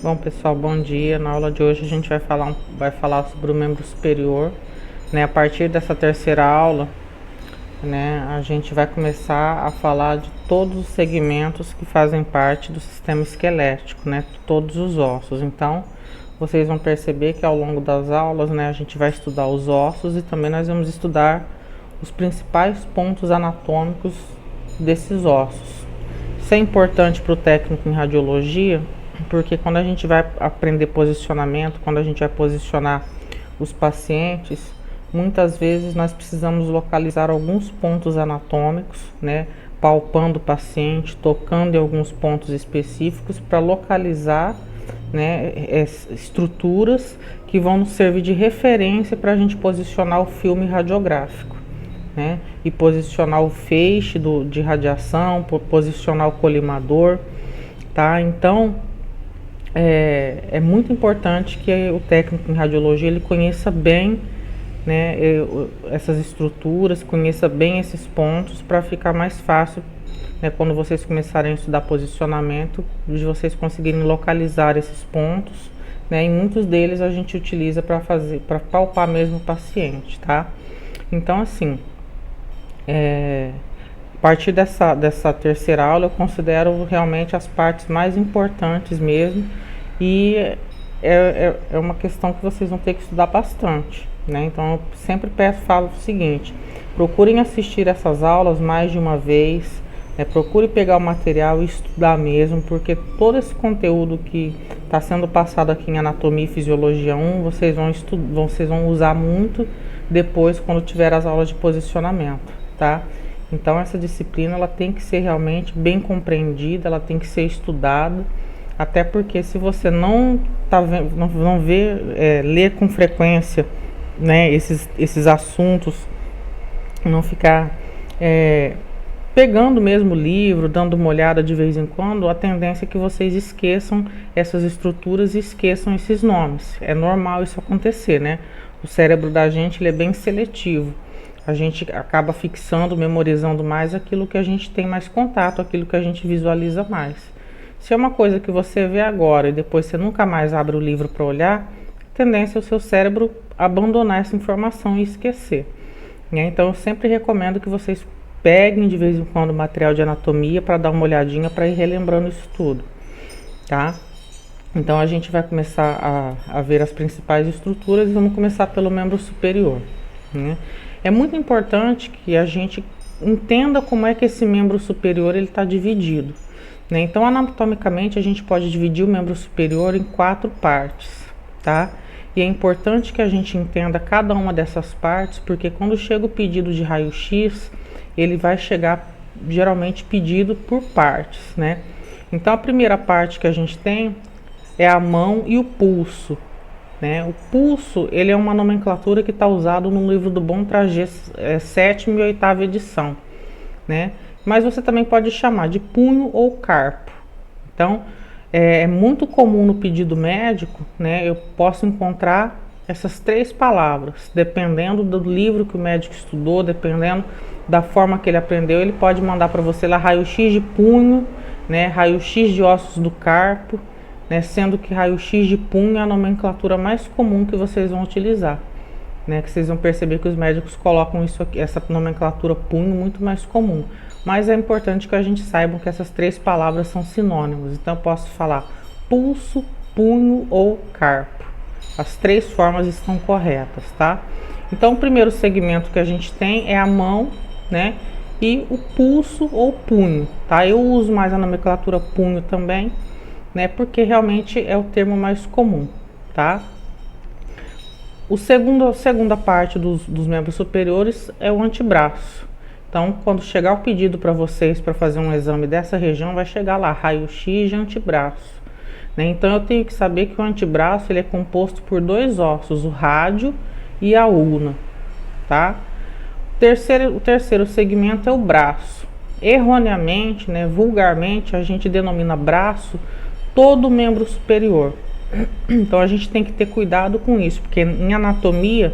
Bom, pessoal, bom dia. Na aula de hoje a gente vai falar sobre o membro superior, né? A partir dessa terceira aula, né, a gente vai começar a falar de todos os segmentos que fazem parte do sistema esquelético, né? Todos os ossos. Então, vocês vão perceber que ao longo das aulas, né, a gente vai estudar os ossos e também nós vamos estudar os principais pontos anatômicos desses ossos. Isso é importante para o técnico em radiologia, porque quando a gente vai aprender posicionamento, quando a gente vai posicionar os pacientes, muitas vezes nós precisamos localizar alguns pontos anatômicos, né, palpando o paciente, tocando em alguns pontos específicos para localizar, né, estruturas que vão nos servir de referência para a gente posicionar o filme radiográfico, né, e posicionar o feixe de radiação, posicionar o colimador, tá? Então, é muito importante que o técnico em radiologia ele conheça bem, né, essas estruturas, conheça bem esses pontos para ficar mais fácil, né, quando vocês começarem a estudar posicionamento, de vocês conseguirem localizar esses pontos, né, e muitos deles a gente utiliza para palpar mesmo o paciente, tá? Então, assim, a partir dessa terceira aula eu considero realmente as partes mais importantes mesmo, e é uma questão que vocês vão ter que estudar bastante, né? Então eu sempre falo o seguinte: procurem assistir essas aulas mais de uma vez, né? Procure pegar o material e estudar mesmo, porque todo esse conteúdo que está sendo passado aqui em Anatomia e Fisiologia 1, vocês vão usar muito depois quando tiver as aulas de posicionamento, tá? Então essa disciplina ela tem que ser realmente bem compreendida, ela tem que ser estudada, até porque se você não ler com frequência, né, esses assuntos, não ficar pegando mesmo o livro, dando uma olhada de vez em quando, a tendência é que vocês esqueçam essas estruturas e esqueçam esses nomes. É normal isso acontecer, né? O cérebro da gente ele é bem seletivo. A gente acaba fixando, memorizando mais aquilo que a gente tem mais contato, aquilo que a gente visualiza mais. Se é uma coisa que você vê agora e depois você nunca mais abre o livro para olhar, a tendência é o seu cérebro abandonar essa informação e esquecer, né? Então eu sempre recomendo que vocês peguem de vez em quando material de anatomia para dar uma olhadinha, para ir relembrando isso tudo, tá? Então a gente vai começar a ver as principais estruturas e vamos começar pelo membro superior, né? É muito importante que a gente entenda como é que esse membro superior ele está dividido, né? Então, anatomicamente, a gente pode dividir o membro superior em 4 partes, tá? E é importante que a gente entenda cada uma dessas partes, porque quando chega o pedido de raio-x, ele vai chegar geralmente pedido por partes, né? Então, a primeira parte que a gente tem é a mão e o pulso, né? O pulso, ele é uma nomenclatura que está usado no livro do Bontrager, 7ª e 8ª edição, né? Mas você também pode chamar de punho ou carpo. Então, é muito comum no pedido médico, né? Eu posso encontrar essas 3 palavras, dependendo do livro que o médico estudou, dependendo da forma que ele aprendeu, ele pode mandar para você lá raio-x de punho, né? Raio-x de ossos do carpo, né? Sendo que raio-x de punho é a nomenclatura mais comum que vocês vão utilizar, né? Que vocês vão perceber que os médicos colocam isso aqui, essa nomenclatura punho muito mais comum. Mas é importante que a gente saiba que essas 3 palavras são sinônimos. Então eu posso falar pulso, punho ou carpo. As 3 formas estão corretas, tá? Então o primeiro segmento que a gente tem é a mão, né? E o pulso ou punho, tá? Eu uso mais a nomenclatura punho também, né? Porque realmente é o termo mais comum, tá? A segunda parte dos membros superiores é o antebraço. Então, quando chegar o pedido para vocês para fazer um exame dessa região, vai chegar lá, raio-x de antebraço, né? Então, eu tenho que saber que o antebraço ele é composto por 2 ossos, o rádio e a ulna, tá? O terceiro segmento é o braço. Erroneamente, né, vulgarmente, a gente denomina braço todo o membro superior. Então, a gente tem que ter cuidado com isso, porque em anatomia,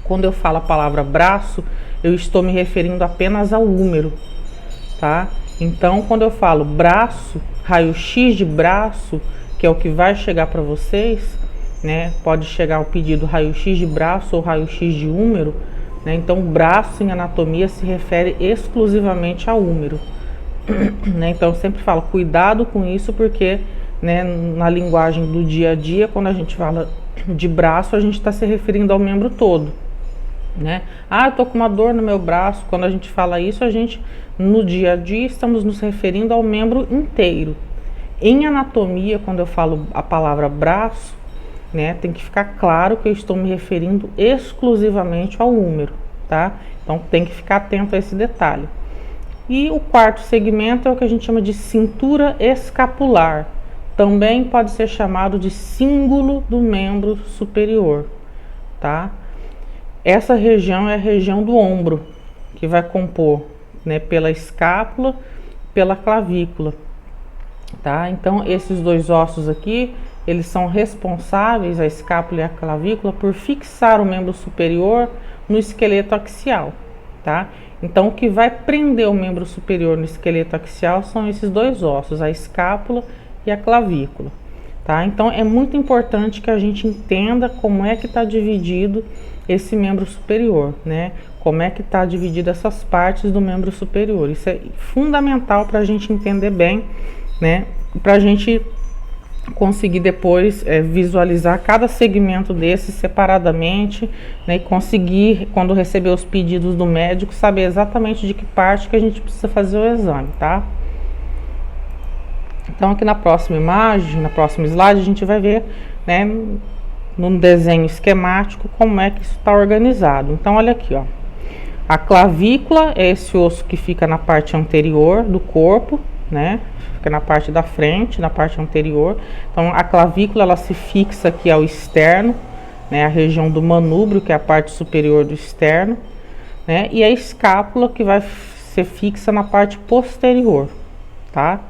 quando eu falo a palavra braço, eu estou me referindo apenas ao húmero, tá? Então, quando eu falo braço, raio-x de braço, que é o que vai chegar para vocês, né? Pode chegar o pedido raio-x de braço ou raio-x de úmero, né? Então, braço em anatomia se refere exclusivamente ao úmero, né? Então, eu sempre falo, cuidado com isso, porque, né, na linguagem do dia a dia, quando a gente fala de braço, a gente está se referindo ao membro todo, né? Ah, eu tô com uma dor no meu braço. Quando a gente fala isso, a gente, no dia a dia, estamos nos referindo ao membro inteiro. Em anatomia, quando eu falo a palavra braço, né, tem que ficar claro que eu estou me referindo exclusivamente ao úmero, tá? Então, tem que ficar atento a esse detalhe. E o quarto segmento é o que a gente chama de cintura escapular. Também pode ser chamado de cíngulo do membro superior, tá? Essa região é a região do ombro, que vai compor, né, pela escápula, pela clavícula, tá? Então, esses dois ossos aqui, eles são responsáveis, a escápula e a clavícula, por fixar o membro superior no esqueleto axial, tá? Então, o que vai prender o membro superior no esqueleto axial são esses dois ossos, a escápula e a clavícula, tá? Então, é muito importante que a gente entenda como é que está dividido esse membro superior, né? Como é que está dividido essas partes do membro superior. Isso é fundamental para a gente entender bem, né? Para a gente conseguir depois visualizar cada segmento desse separadamente, né? E conseguir, quando receber os pedidos do médico, saber exatamente de que parte que a gente precisa fazer o exame, tá? Então, aqui na próxima imagem, na próxima slide, a gente vai ver, né, num desenho esquemático, como é que isso está organizado. Então, olha aqui, ó. A clavícula é esse osso que fica na parte anterior do corpo, né? Fica na parte da frente, na parte anterior. Então, a clavícula, ela se fixa aqui ao externo, né? A região do manúbrio, que é a parte superior do externo, né? E a escápula, que vai ser fixa na parte posterior, tá?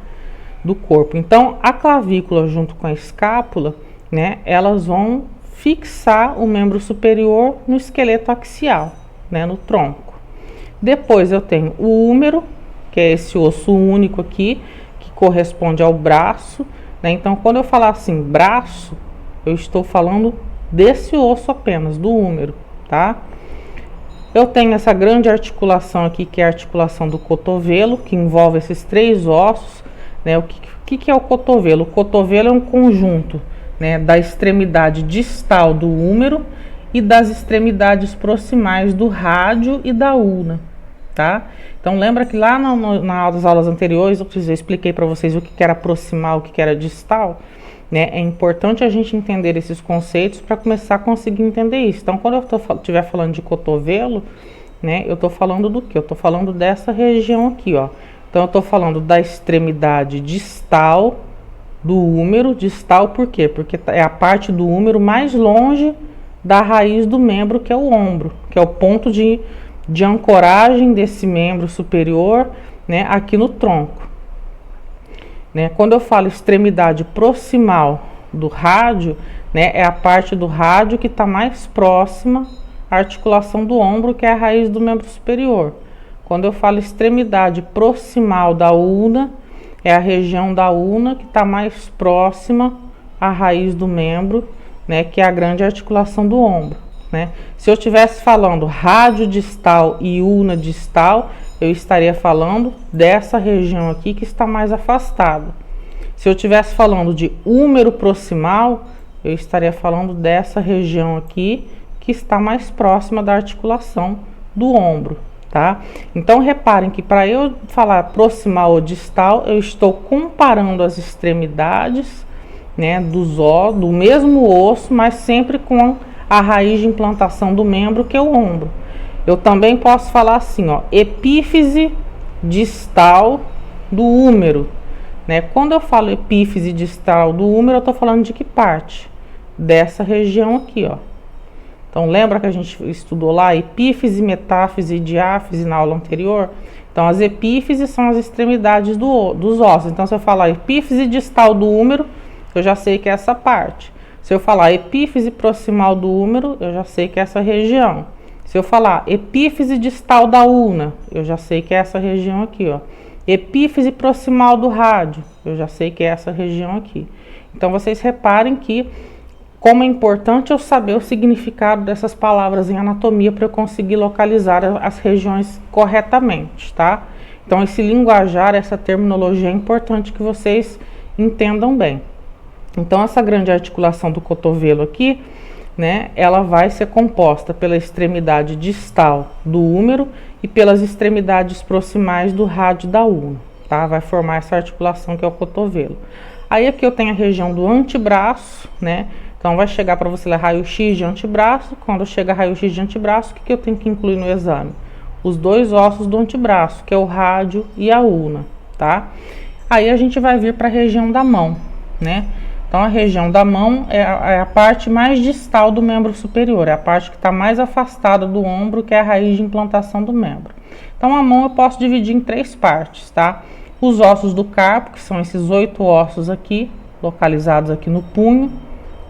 Do corpo. Então, a clavícula junto com a escápula, né? Elas vão fixar o membro superior no esqueleto axial, né, no tronco. Depois eu tenho o úmero, que é esse osso único aqui, que corresponde ao braço, né? Então, quando eu falar assim, braço, eu estou falando desse osso apenas, do úmero, tá? Eu tenho essa grande articulação aqui, que é a articulação do cotovelo, que envolve esses três ossos, né? O que é o cotovelo? O cotovelo é um conjunto, né, da extremidade distal do úmero e das extremidades proximais do rádio e da ulna, tá? Então, lembra que lá nas aulas anteriores eu expliquei para vocês o que era proximal, o que era distal, né? É importante a gente entender esses conceitos para começar a conseguir entender isso. Então, quando eu estiver falando de cotovelo, né, eu estou falando do quê? Eu estou falando dessa região aqui, ó. Então, eu estou falando da extremidade distal do úmero. Distal por quê? Porque é a parte do úmero mais longe da raiz do membro, que é o ombro, que é o ponto de ancoragem desse membro superior, né, aqui no tronco, né? Quando eu falo extremidade proximal do rádio, né, é a parte do rádio que está mais próxima à articulação do ombro, que é a raiz do membro superior. Quando eu falo extremidade proximal da ulna, é a região da ulna que está mais próxima à raiz do membro, né, que é a grande articulação do ombro, né? Se eu estivesse falando rádio distal e ulna distal, eu estaria falando dessa região aqui que está mais afastada. Se eu estivesse falando de úmero proximal, eu estaria falando dessa região aqui que está mais próxima da articulação do ombro, tá? Então, reparem que para eu falar proximal ou distal, eu estou comparando as extremidades, né, do mesmo osso, mas sempre com a raiz de implantação do membro, que é o ombro. Eu também posso falar assim, ó, epífise distal do úmero, né? Quando eu falo epífise distal do úmero, eu estou falando de que parte? Dessa região aqui, ó. Então, lembra que a gente estudou lá epífise, metáfise e diáfise na aula anterior? Então, as epífises são as extremidades dos ossos. Então, se eu falar epífise distal do úmero, eu já sei que é essa parte. Se eu falar epífise proximal do úmero, eu já sei que é essa região. Se eu falar epífise distal da ulna, eu já sei que é essa região aqui, ó. Epífise proximal do rádio, eu já sei que é essa região aqui. Então vocês reparem que como é importante eu saber o significado dessas palavras em anatomia para eu conseguir localizar as regiões corretamente, tá? Então esse linguajar, essa terminologia é importante que vocês entendam bem. Então essa grande articulação do cotovelo aqui, né, ela vai ser composta pela extremidade distal do húmero e pelas extremidades proximais do rádio da ulna, tá? Vai formar essa articulação que é o cotovelo. Aí aqui eu tenho a região do antebraço, né? Então vai chegar para você ler raio-x de antebraço. Quando chega raio-x de antebraço, o que eu tenho que incluir no exame? Os dois ossos do antebraço, que é o rádio e a ulna, tá? Aí a gente vai vir para a região da mão, né? Então a região da mão é a parte mais distal do membro superior, é a parte que está mais afastada do ombro, que é a raiz de implantação do membro. Então a mão eu posso dividir em 3 partes, tá? Os ossos do carpo, que são esses 8 ossos aqui, localizados aqui no punho,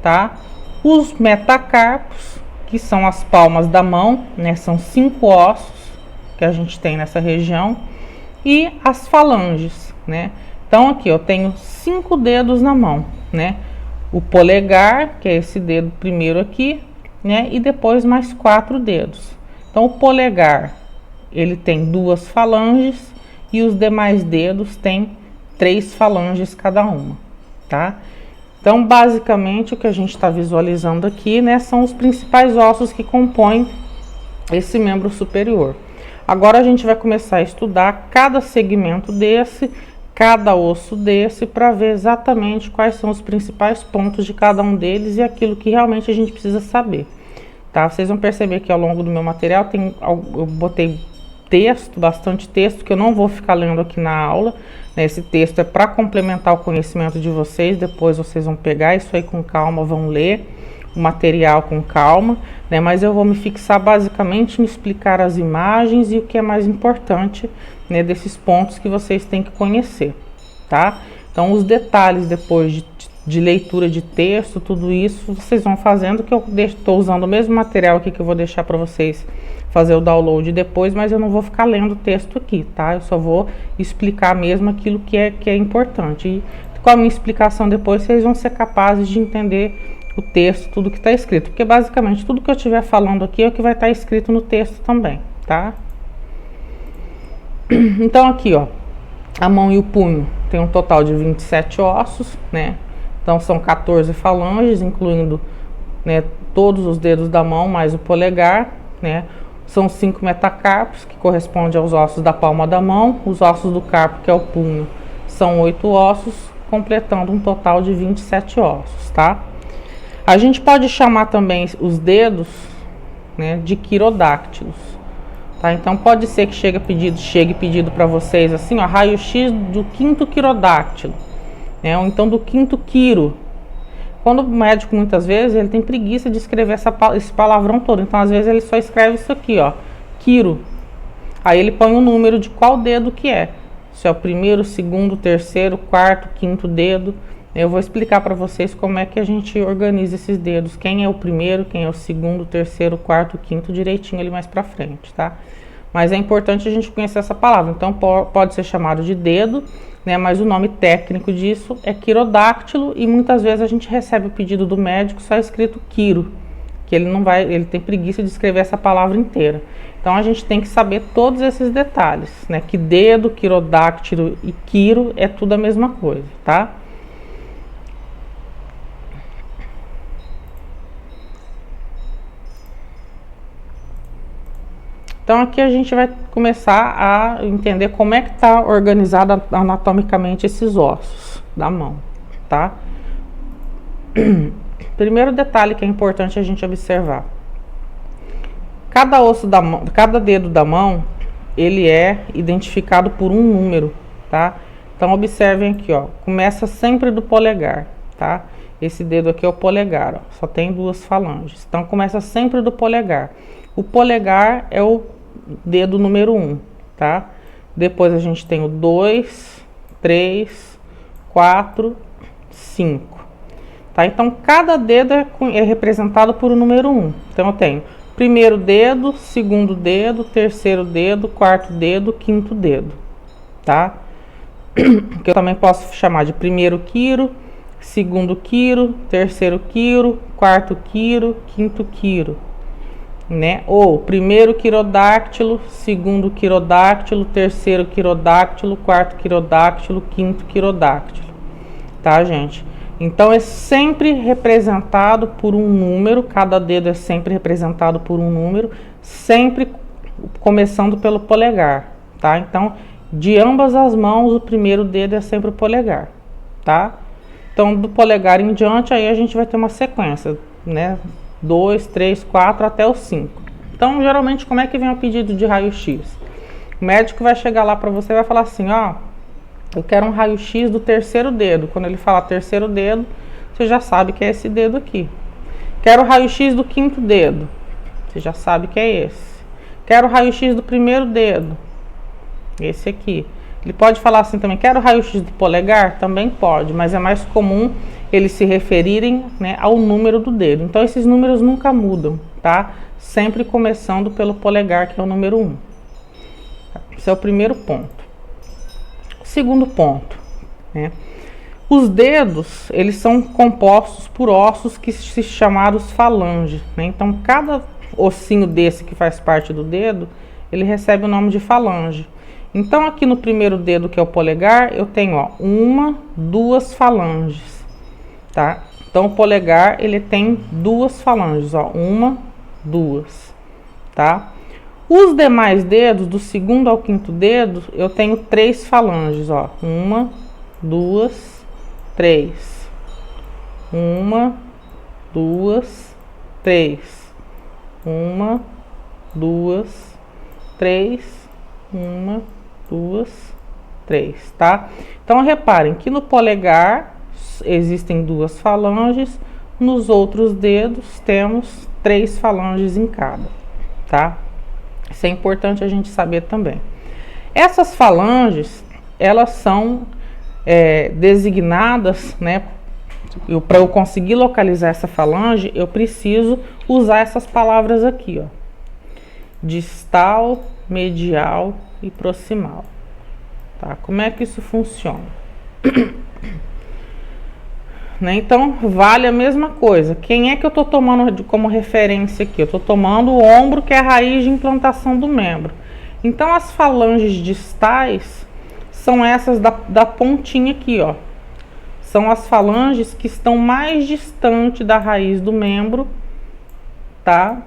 tá? Os metacarpos, que são as palmas da mão, né? São 5 ossos que a gente tem nessa região, e as falanges, né? Então aqui eu tenho 5 dedos na mão, né? O polegar, que é esse dedo primeiro aqui, né? E depois mais 4 dedos. Então o polegar, ele tem 2 falanges e os demais dedos têm 3 falanges cada uma, tá? Então basicamente o que a gente está visualizando aqui, né? São os principais ossos que compõem esse membro superior. Agora a gente vai começar a estudar cada segmento desse, cada osso desse, para ver exatamente quais são os principais pontos de cada um deles e aquilo que realmente a gente precisa saber, tá? Vocês vão perceber que ao longo do meu material eu botei texto, bastante texto, que eu não vou ficar lendo aqui na aula, né? Esse texto é para complementar o conhecimento de vocês, depois vocês vão pegar isso aí com calma, vão ler o material com calma, né? Mas eu vou me fixar basicamente em explicar as imagens e o que é mais importante, né, desses pontos que vocês têm que conhecer, tá? Então os detalhes depois de leitura de texto, tudo isso vocês vão fazendo, que eu estou usando o mesmo material aqui que eu vou deixar para vocês fazer o download depois, mas eu não vou ficar lendo o texto aqui, tá? Eu só vou explicar mesmo aquilo que é importante. E com a minha explicação depois, vocês vão ser capazes de entender o texto, tudo que está escrito. Porque basicamente tudo que eu estiver falando aqui é o que vai estar escrito no texto também, tá? Então aqui, ó, a mão e o punho tem um total de 27 ossos, né? Então são 14 falanges, incluindo, né, todos os dedos da mão, mais o polegar, né? São 5 metacarpos, que corresponde aos ossos da palma da mão. Os ossos do carpo, que é o punho, são 8 ossos, completando um total de 27 ossos, tá? A gente pode chamar também os dedos, né, de quirodáctilos, tá? Então pode ser que chegue pedido para vocês assim, ó, raio-x do 5º quirodáctilo, né? Ou então do 5º quiro. Quando o médico, muitas vezes, ele tem preguiça de escrever esse palavrão todo. Então, às vezes, ele só escreve isso aqui, ó, quiro. Aí ele põe o número de qual dedo que é. Se é o primeiro, segundo, terceiro, quarto, quinto dedo. Eu vou explicar para vocês como é que a gente organiza esses dedos. Quem é o primeiro, quem é o segundo, terceiro, quarto, quinto, direitinho ali mais para frente, tá? Mas é importante a gente conhecer essa palavra. Então, pode ser chamado de dedo, né, mas o nome técnico disso é quirodáctilo, e muitas vezes a gente recebe o pedido do médico só escrito quiro, que ele tem preguiça de escrever essa palavra inteira. Então a gente tem que saber todos esses detalhes, né, que dedo, quirodáctilo e quiro é tudo a mesma coisa, tá? Então aqui a gente vai começar a entender como é que está organizado anatomicamente esses ossos da mão, tá? Primeiro detalhe que é importante a gente observar. Cada osso da mão, cada dedo da mão, ele é identificado por um número, tá? Então observem aqui, ó, começa sempre do polegar, tá? Esse dedo aqui é o polegar, ó, só tem 2 falanges. Então começa sempre do polegar. O polegar é o dedo número 1, tá? Depois a gente tem o 2, 3, 4, 5, tá? Então cada dedo é representado por o número 1. Então eu tenho primeiro dedo, segundo dedo, terceiro dedo, quarto dedo, quinto dedo, tá? Que eu também posso chamar de primeiro quiro, segundo quiro, terceiro quiro, quarto quiro, quinto quiro, né? Ou primeiro quirodáctilo, segundo quirodáctilo, terceiro quirodáctilo, quarto quirodáctilo, quinto quirodáctilo, tá, gente? Então é sempre representado por um número, cada dedo é sempre representado por um número, sempre começando pelo polegar, tá? Então, de ambas as mãos, o primeiro dedo é sempre o polegar, tá? Então, do polegar em diante, aí a gente vai ter uma sequência, né? 2, 3, 4 até o 5. Então, geralmente, como é que vem o pedido de raio-x? O médico vai chegar lá para você e vai falar assim, ó, eu quero um raio-x do terceiro dedo. Quando ele falar terceiro dedo, você já sabe que é esse dedo aqui. Quero o raio-x do quinto dedo. Você já sabe que é esse. Quero o raio-x do primeiro dedo. Esse aqui. Ele pode falar assim também, quero o raio-x do polegar? Também pode, mas é mais comum eles se referirem, né, ao número do dedo. Então, esses números nunca mudam, tá? Sempre começando pelo polegar, que é o número 1. Esse é o primeiro ponto. Segundo ponto, né? Os dedos, eles são compostos por ossos que se chamados falanges, né? Então, cada ossinho desse que faz parte do dedo, ele recebe o nome de falange. Então, aqui no primeiro dedo, que é o polegar, eu tenho, ó, 1, 2 falanges, tá? Então, o polegar, ele tem 2 falanges, ó, 1, 2, tá? Os demais dedos, do segundo ao quinto dedo, eu tenho 3 falanges, ó. 1, 2, 3. 1, 2, 3. 1, 2, 3. 1, 2, 3, tá? Então, reparem que no polegar existem 2 falanges, nos outros dedos temos 3 falanges em cada, tá? Isso é importante a gente saber também. Essas falanges, elas são designadas, né? Para eu conseguir localizar essa falange, eu preciso usar essas palavras aqui, ó. Distal, medial e proximal. Tá? Como é que isso funciona? Né? Então, vale a mesma coisa. Quem é que eu estou tomando como referência aqui? Eu estou tomando o ombro, que é a raiz de implantação do membro. Então, as falanges distais são essas da pontinha aqui, ó. São as falanges que estão mais distante da raiz do membro, tá?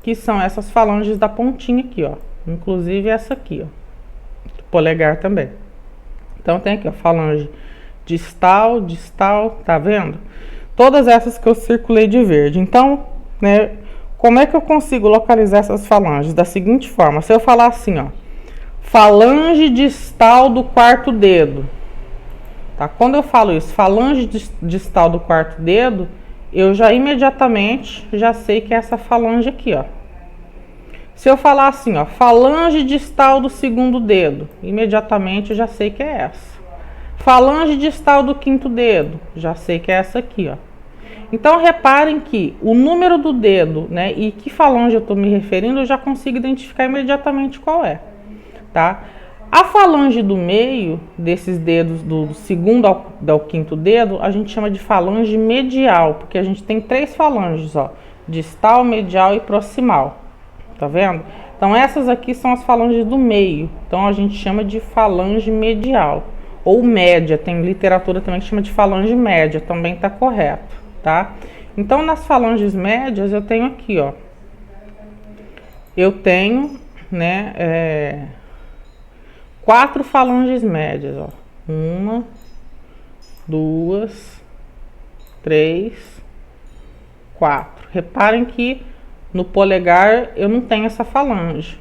Que são essas falanges da pontinha aqui, ó. Inclusive essa aqui, ó. Do polegar também. Então, tem aqui, ó, falange distal, distal, tá vendo? Todas essas que eu circulei de verde. Então, né, como é que eu consigo localizar essas falanges? Da seguinte forma, se eu falar assim, ó, falange distal do quarto dedo, tá? Quando eu falo isso, falange distal do quarto dedo, eu já imediatamente já sei que é essa falange aqui, ó. Se eu falar assim, ó, falange distal do segundo dedo, imediatamente eu já sei que é essa. Falange distal do quinto dedo, já sei que é essa aqui, ó. Então, reparem que o número do dedo, né, e que falange eu estou me referindo, eu já consigo identificar imediatamente qual é, tá? A falange do meio, desses dedos, do segundo ao quinto dedo, a gente chama de falange medial, porque a gente tem 3 falanges, ó, distal, medial e proximal, tá vendo? Então, essas aqui são as falanges do meio, então a gente chama de falange medial. Ou média, tem literatura também que chama de falange média, também tá correto, tá? Então, nas falanges médias, eu tenho aqui, ó. Eu tenho, né, 4 falanges médias, ó. 1, 2, 3, 4. Reparem que no polegar eu não tenho essa falange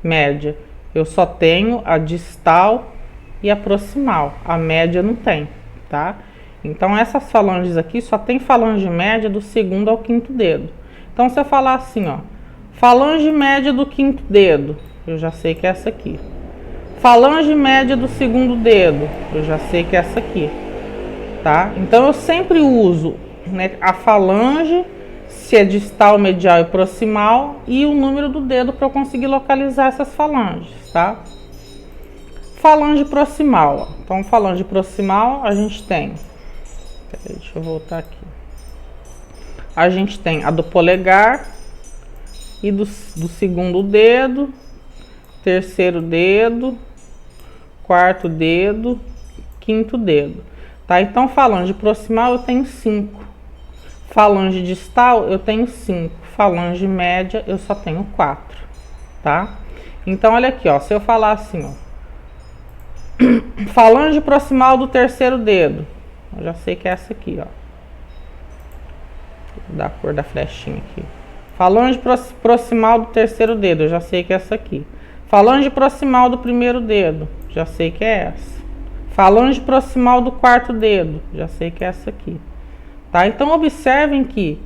média. Eu só tenho a distal e a proximal, a média não tem, tá? Então, essas falanges aqui só tem falange média do segundo ao quinto dedo. Então, se eu falar assim, ó, falange média do quinto dedo, eu já sei que é essa aqui. Falange média do segundo dedo, eu já sei que é essa aqui, tá? Então, eu sempre uso, né, a falange, se é distal, medial e proximal, e o número do dedo para eu conseguir localizar essas falanges, tá? falange proximal, ó. Então, falange proximal, a gente tem... Peraí, deixa eu voltar aqui. A gente tem a do polegar e do segundo dedo, terceiro dedo, quarto dedo, quinto dedo. Tá? Então, falange proximal eu tenho 5. Falange distal eu tenho 5. Falange média eu só tenho 4. Tá? Então, olha aqui, ó. Se eu falar assim, ó. Falange proximal do terceiro dedo. Eu já sei que é essa aqui, ó. Vou dar a cor da flechinha aqui. Falange proximal do terceiro dedo. Eu já sei que é essa aqui. Falange proximal do primeiro dedo. Já sei que é essa. Falange proximal do quarto dedo. Já sei que é essa aqui. Tá? Então, observem que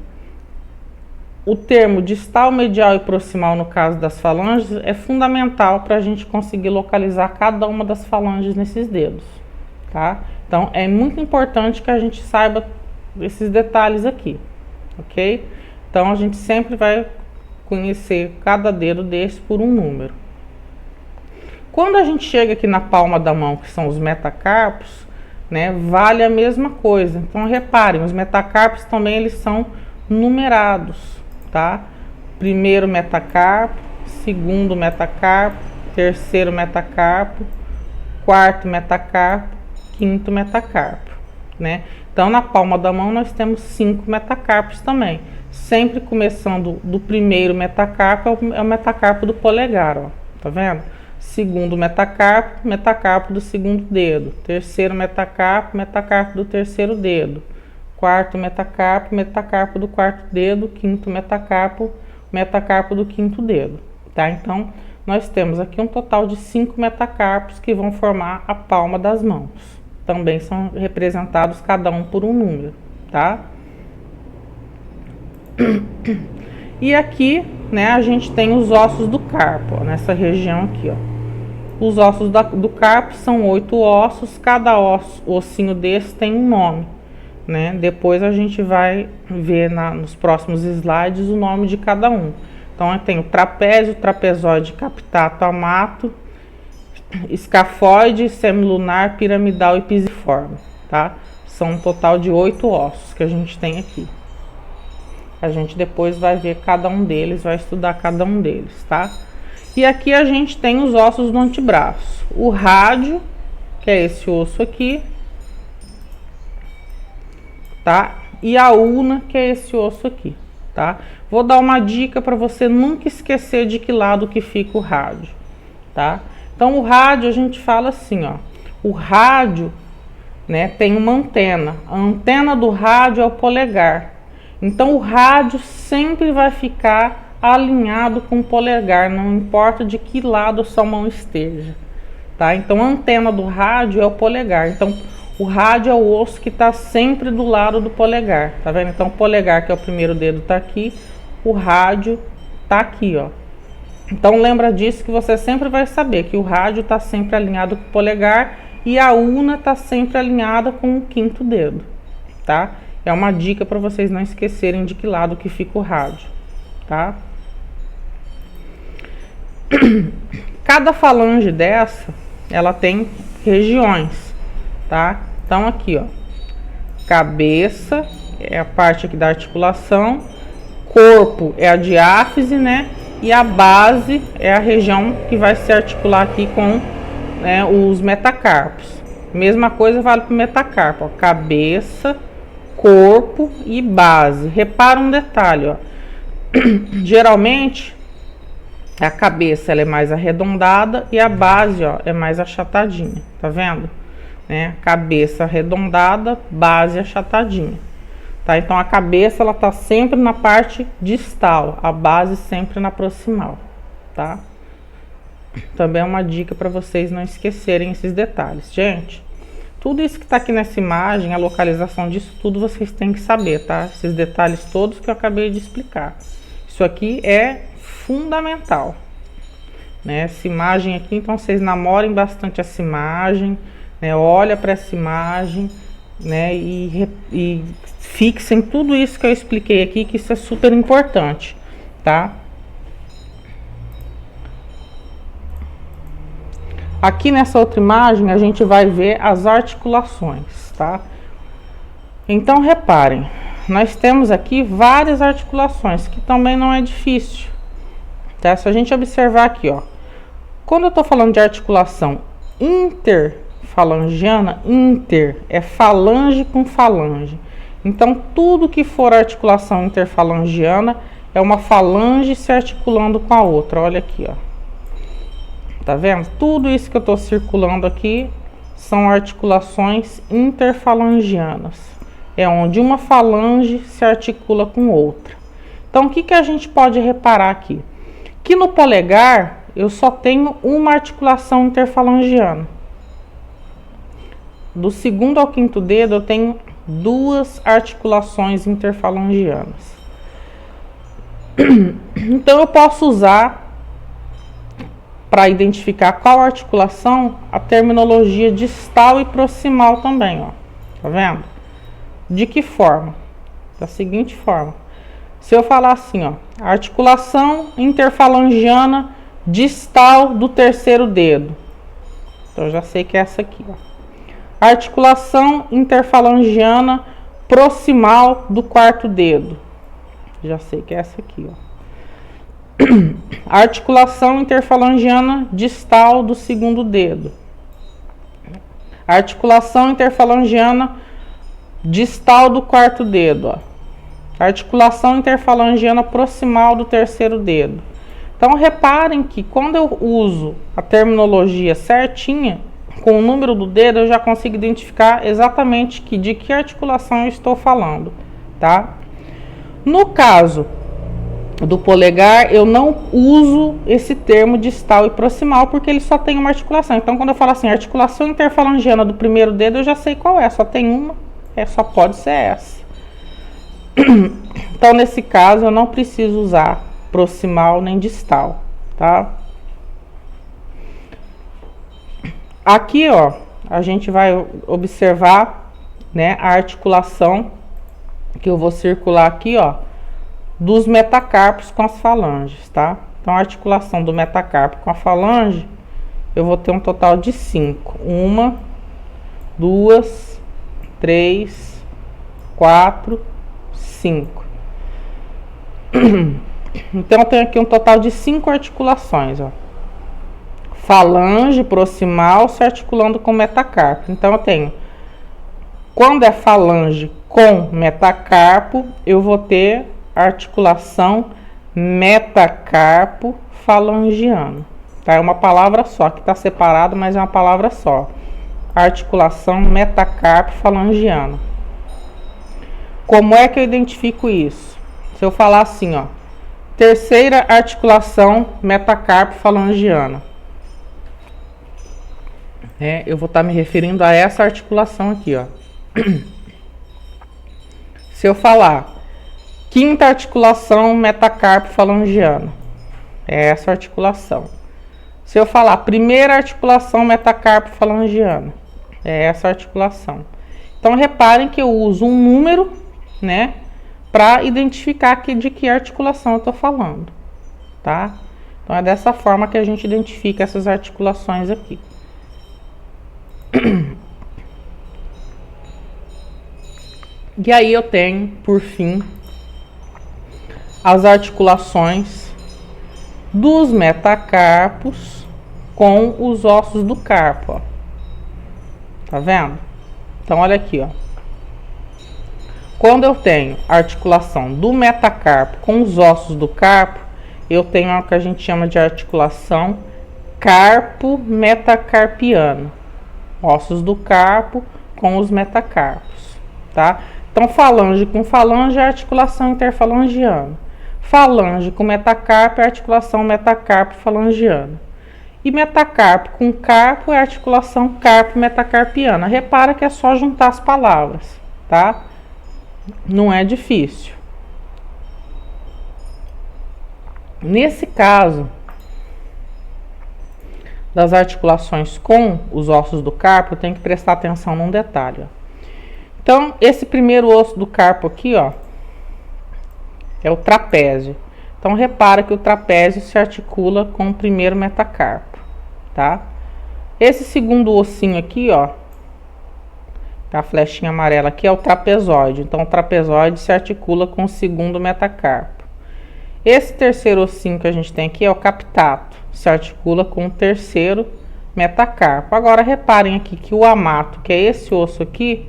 o termo distal, medial e proximal, no caso das falanges, é fundamental para a gente conseguir localizar cada uma das falanges nesses dedos, tá? Então, é muito importante que a gente saiba esses detalhes aqui, ok? Então, a gente sempre vai conhecer cada dedo desse por um número. Quando a gente chega aqui na palma da mão, que são os metacarpos, né, vale a mesma coisa. Então, reparem, os metacarpos também eles são numerados. Tá? Primeiro metacarpo, segundo metacarpo, terceiro metacarpo, quarto metacarpo, quinto metacarpo, né? Então, na palma da mão nós temos 5 metacarpos também, sempre começando do primeiro metacarpo, é o metacarpo do polegar, ó, tá vendo? Segundo metacarpo, metacarpo do segundo dedo, terceiro metacarpo, metacarpo do terceiro dedo, quarto metacarpo, metacarpo do quarto dedo, quinto metacarpo, metacarpo do quinto dedo, tá? Então, nós temos aqui um total de 5 metacarpos que vão formar a palma das mãos. Também são representados cada um por um número, tá? E aqui, né, a gente tem os ossos do carpo, ó, nessa região aqui, ó. Os ossos do carpo são 8 ossos, cada ossinho desse tem um nome. Né? Depois a gente vai ver nos próximos slides o nome de cada um. Então, tem o trapézio, trapezoide, captato, amato, escafoide, semilunar, piramidal e pisiforme. Tá? São um total de 8 ossos que a gente tem aqui. A gente depois vai ver cada um deles, vai estudar cada um deles. Tá? E aqui a gente tem os ossos do antebraço. O rádio, que é esse osso aqui. Tá? E a ulna, que é esse osso aqui, tá? Vou dar uma dica para você nunca esquecer de que lado que fica o rádio, tá? Então, o rádio, a gente fala assim, ó. O rádio, né, tem uma antena. A antena do rádio é o polegar. Então, o rádio sempre vai ficar alinhado com o polegar, não importa de que lado a sua mão esteja, tá? Então, a antena do rádio é o polegar. Então, o rádio é o osso que está sempre do lado do polegar, tá vendo? Então, o polegar, que é o primeiro dedo, tá aqui, o rádio tá aqui, ó. Então, lembra disso que você sempre vai saber que o rádio está sempre alinhado com o polegar e a ulna está sempre alinhada com o quinto dedo, tá? É uma dica para vocês não esquecerem de que lado que fica o rádio, tá? Cada falange dessa, ela tem regiões. Tá? Então, aqui, ó, cabeça é a parte aqui da articulação, corpo é a diáfise, né? E a base é a região que vai se articular aqui com, né, os metacarpos. Mesma coisa vale para o metacarpo, ó, cabeça, corpo e base. Repara um detalhe, ó. Geralmente, a cabeça ela é mais arredondada e a base, ó, é mais achatadinha, tá vendo? Né? Cabeça arredondada, base achatadinha, tá? Então, a cabeça ela tá sempre na parte distal, a base sempre na proximal, tá? Também é uma dica para vocês não esquecerem esses detalhes, gente. Tudo isso que tá aqui nessa imagem, a localização disso tudo vocês têm que saber, tá? Esses detalhes todos que eu acabei de explicar. Isso aqui é fundamental, né? Essa imagem aqui, então vocês namorem bastante essa imagem, né? Olha para essa imagem, né? E fixem tudo isso que eu expliquei aqui, que isso é super importante, tá? Aqui nessa outra imagem a gente vai ver as articulações, tá? Então reparem, nós temos aqui várias articulações, que também não é difícil, tá? Se a gente observar aqui, ó, quando eu tô falando de articulação interfalangiana, inter é falange com falange. Então tudo que for articulação interfalangiana é uma falange se articulando com a outra. Olha aqui, ó. Tá vendo? Tudo isso que eu tô circulando aqui são articulações interfalangianas. É onde uma falange se articula com outra. Então, o que a gente pode reparar aqui? Que no polegar eu só tenho uma articulação interfalangiana. Do segundo ao quinto dedo eu tenho duas articulações interfalangianas. Então eu posso usar, para identificar qual articulação, a terminologia distal e proximal também, ó. Tá vendo? De que forma? Da seguinte forma. Se eu falar assim, ó, articulação interfalangiana distal do terceiro dedo. Então eu já sei que é essa aqui, ó. Articulação interfalangiana proximal do quarto dedo. Já sei que é essa aqui, ó. Articulação interfalangiana distal do segundo dedo. Articulação interfalangiana distal do quarto dedo, ó. Articulação interfalangiana proximal do terceiro dedo. Então reparem que quando eu uso a terminologia certinha, com o número do dedo, eu já consigo identificar exatamente de que articulação eu estou falando, tá? No caso do polegar, eu não uso esse termo distal e proximal, porque ele só tem uma articulação. Então, quando eu falo assim, articulação interfalangiana do primeiro dedo, eu já sei qual é, só tem uma, só pode ser essa. Então, nesse caso, eu não preciso usar proximal nem distal, tá? Aqui, ó, a gente vai observar, né, a articulação que eu vou circular aqui, ó, dos metacarpos com as falanges, tá? Então, a articulação do metacarpo com a falange, eu vou ter um total de 5. 1, 2, 3, 4, 5. Então, eu tenho aqui um total de 5 articulações, ó. Falange proximal se articulando com metacarpo. Então, eu tenho, quando é falange com metacarpo, eu vou ter articulação metacarpo falangiano, tá? É uma palavra só, que está separado, mas é uma palavra só. Articulação metacarpo falangiano. Como é que eu identifico isso? Se eu falar assim, ó, terceira articulação metacarpo falangiana, eu vou estar me referindo a essa articulação aqui, ó. Se eu falar quinta articulação metacarpo falangiana, é essa articulação. Se eu falar primeira articulação metacarpo falangiana, é essa articulação. Então reparem que eu uso um número, né, para identificar de que articulação eu estou falando, tá? Então é dessa forma que a gente identifica essas articulações aqui. E aí eu tenho, por fim, as articulações dos metacarpos com os ossos do carpo, ó. Tá vendo? Então olha aqui, ó. Quando eu tenho articulação do metacarpo com os ossos do carpo, eu tenho o que a gente chama de articulação carpo-metacarpiana. Ossos do carpo com os metacarpos, tá? Então, falange com falange é articulação interfalangiana. Falange com metacarpo é articulação metacarpo-falangiana. E metacarpo com carpo é articulação carpo-metacarpiana. Repara que é só juntar as palavras, tá? Não é difícil. Nesse caso das articulações com os ossos do carpo, eu tenho que prestar atenção num detalhe, ó. Então, esse primeiro osso do carpo aqui, ó, é o trapézio. Então, repara que o trapézio se articula com o primeiro metacarpo, tá? Esse segundo ossinho aqui, ó, a flechinha amarela aqui é o trapezoide. Então, o trapezoide se articula com o segundo metacarpo. Esse terceiro ossinho que a gente tem aqui é o captato, se articula com o terceiro metacarpo. Agora, reparem aqui que o amato, que é esse osso aqui,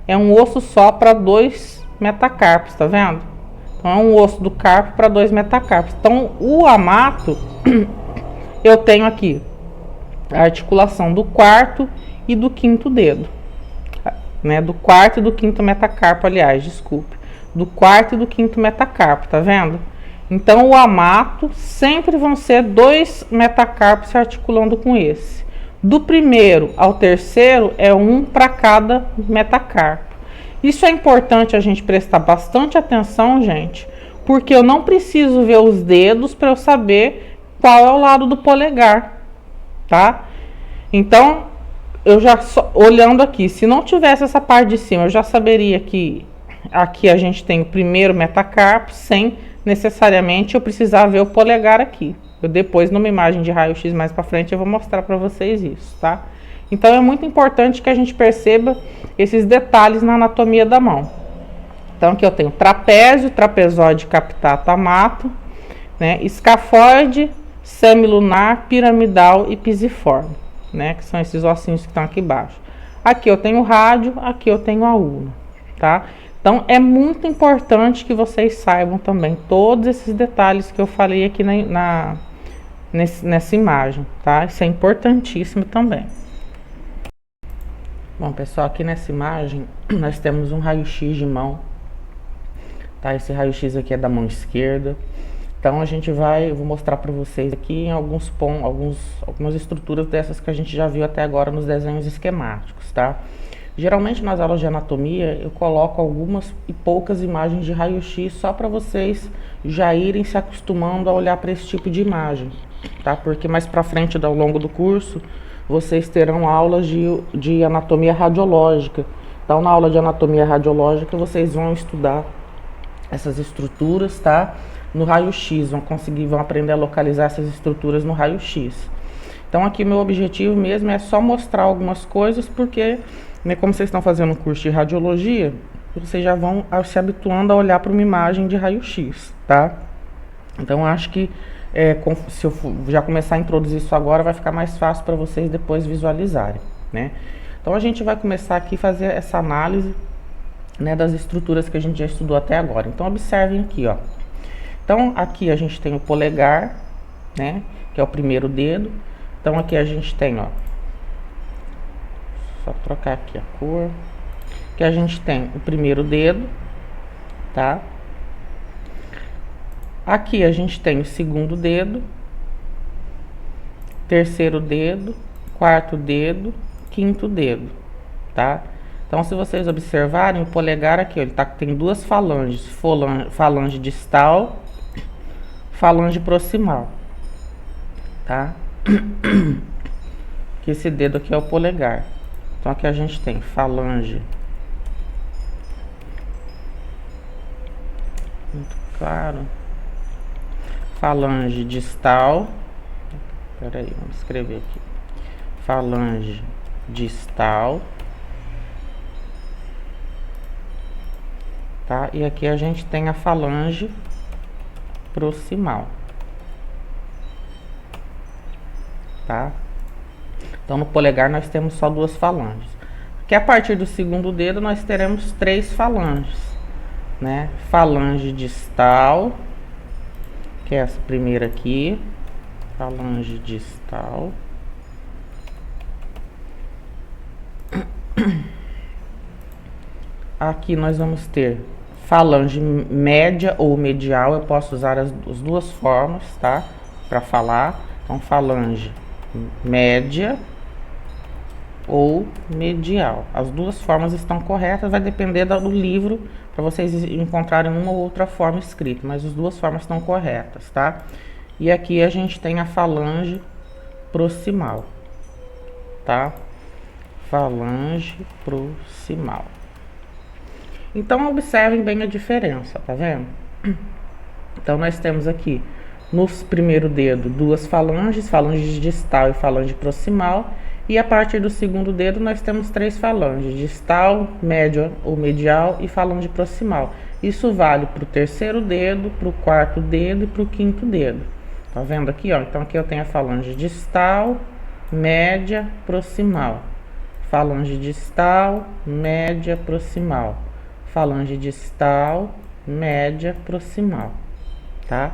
é um osso só para 2 metacarpos, tá vendo? Então, é um osso do carpo para 2 metacarpos. Então, o amato, eu tenho aqui a articulação do quarto e do quinto dedo, né? Do quarto e do quinto metacarpo, aliás, desculpe. Do quarto e do quinto metacarpo, tá vendo? Então, o amato sempre vão ser 2 metacarpos se articulando com esse. Do primeiro ao terceiro é 1 para cada metacarpo. Isso é importante a gente prestar bastante atenção, gente, porque eu não preciso ver os dedos para eu saber qual é o lado do polegar, tá? Então, eu já olhando aqui, se não tivesse essa parte de cima, eu já saberia que aqui a gente tem o primeiro metacarpo, sem necessariamente eu precisar ver o polegar aqui. Eu depois, numa imagem de raio-x mais para frente, eu vou mostrar para vocês isso, tá? Então, é muito importante que a gente perceba esses detalhes na anatomia da mão. Então, aqui eu tenho trapézio, trapezoide, captato, amato, né? Escafoide, semilunar, piramidal e pisiforme, né? Que são esses ossinhos que estão aqui embaixo. Aqui eu tenho o rádio, aqui eu tenho a ulna, tá? Então, é muito importante que vocês saibam também todos esses detalhes que eu falei aqui nessa imagem, tá? Isso é importantíssimo também. Bom, pessoal, aqui nessa imagem nós temos um raio-x de mão, tá? Esse raio-x aqui é da mão esquerda. Então, eu vou mostrar para vocês aqui em algumas estruturas dessas que a gente já viu até agora nos desenhos esquemáticos, tá? Geralmente nas aulas de anatomia eu coloco algumas e poucas imagens de raio-x só para vocês já irem se acostumando a olhar para esse tipo de imagem, tá? Porque mais para frente, ao longo do curso, vocês terão aulas de anatomia radiológica. Então, na aula de anatomia radiológica, vocês vão estudar essas estruturas, tá? No raio-x, vão aprender a localizar essas estruturas no raio-x. Então, aqui meu objetivo mesmo é só mostrar algumas coisas, porque, né, como vocês estão fazendo um curso de radiologia, vocês já vão se habituando a olhar para uma imagem de raio-x, tá? Então, acho que se eu já começar a introduzir isso agora, vai ficar mais fácil para vocês depois visualizarem, né? Então, a gente vai começar aqui a fazer essa análise, né, das estruturas que a gente já estudou até agora. Então, observem aqui, ó. Então, aqui a gente tem o polegar, né, que é o primeiro dedo. Então, aqui a gente tem, ó, só trocar aqui a cor, que a gente tem o primeiro dedo, tá? Aqui a gente tem o segundo dedo, terceiro dedo, quarto dedo, quinto dedo, tá? Então, se vocês observarem, o polegar aqui, ó, ele tem 2 falanges, falange distal, falange proximal, tá? Que esse dedo aqui é o polegar. Então, aqui a gente tem falange, muito claro, falange distal, peraí, vamos escrever aqui, falange distal, tá? E aqui a gente tem a falange proximal, tá? Então, no polegar nós temos só 2 falanges. Aqui a partir do segundo dedo nós teremos 3 falanges, né? Falange distal, que é essa primeira aqui, falange distal. Aqui nós vamos ter falange média ou medial, eu posso usar as 2 formas, tá? Para falar. Então, falange média ou medial. As 2 formas estão corretas, vai depender do livro para vocês encontrarem uma ou outra forma escrita, mas as 2 formas estão corretas, tá? E aqui a gente tem a falange proximal, tá? Falange proximal. Então, observem bem a diferença, tá vendo? Então, nós temos aqui no primeiro dedo 2 falanges, falange distal e falange proximal, E a partir do segundo dedo nós temos 3 falanges, distal, média ou medial e falange proximal. Isso vale para o terceiro dedo, para o quarto dedo e para o quinto dedo. Tá vendo aqui, ó? Então aqui eu tenho a falange distal, média, proximal. Falange distal, média, proximal. Falange distal, média, proximal, tá?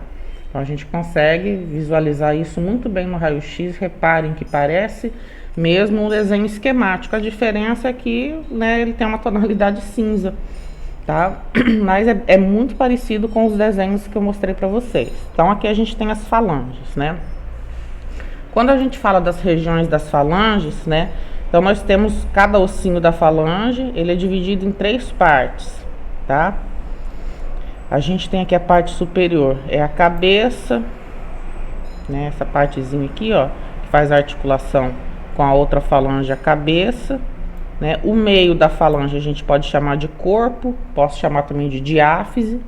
Então a gente consegue visualizar isso muito bem no raio-x. Reparem que parece mesmo um desenho esquemático. A diferença é que, né, ele tem uma tonalidade cinza, tá? Mas é muito parecido com os desenhos que eu mostrei para vocês. Então aqui a gente tem as falanges, né? Quando a gente fala das regiões das falanges, né? Então nós temos cada ossinho da falange, ele é dividido em 3 partes, tá? A gente tem aqui a parte superior, é a cabeça, né? Essa partezinha aqui, ó, que faz a articulação com a outra falange, a cabeça, né? O meio da falange a gente pode chamar de corpo, posso chamar também de diáfise,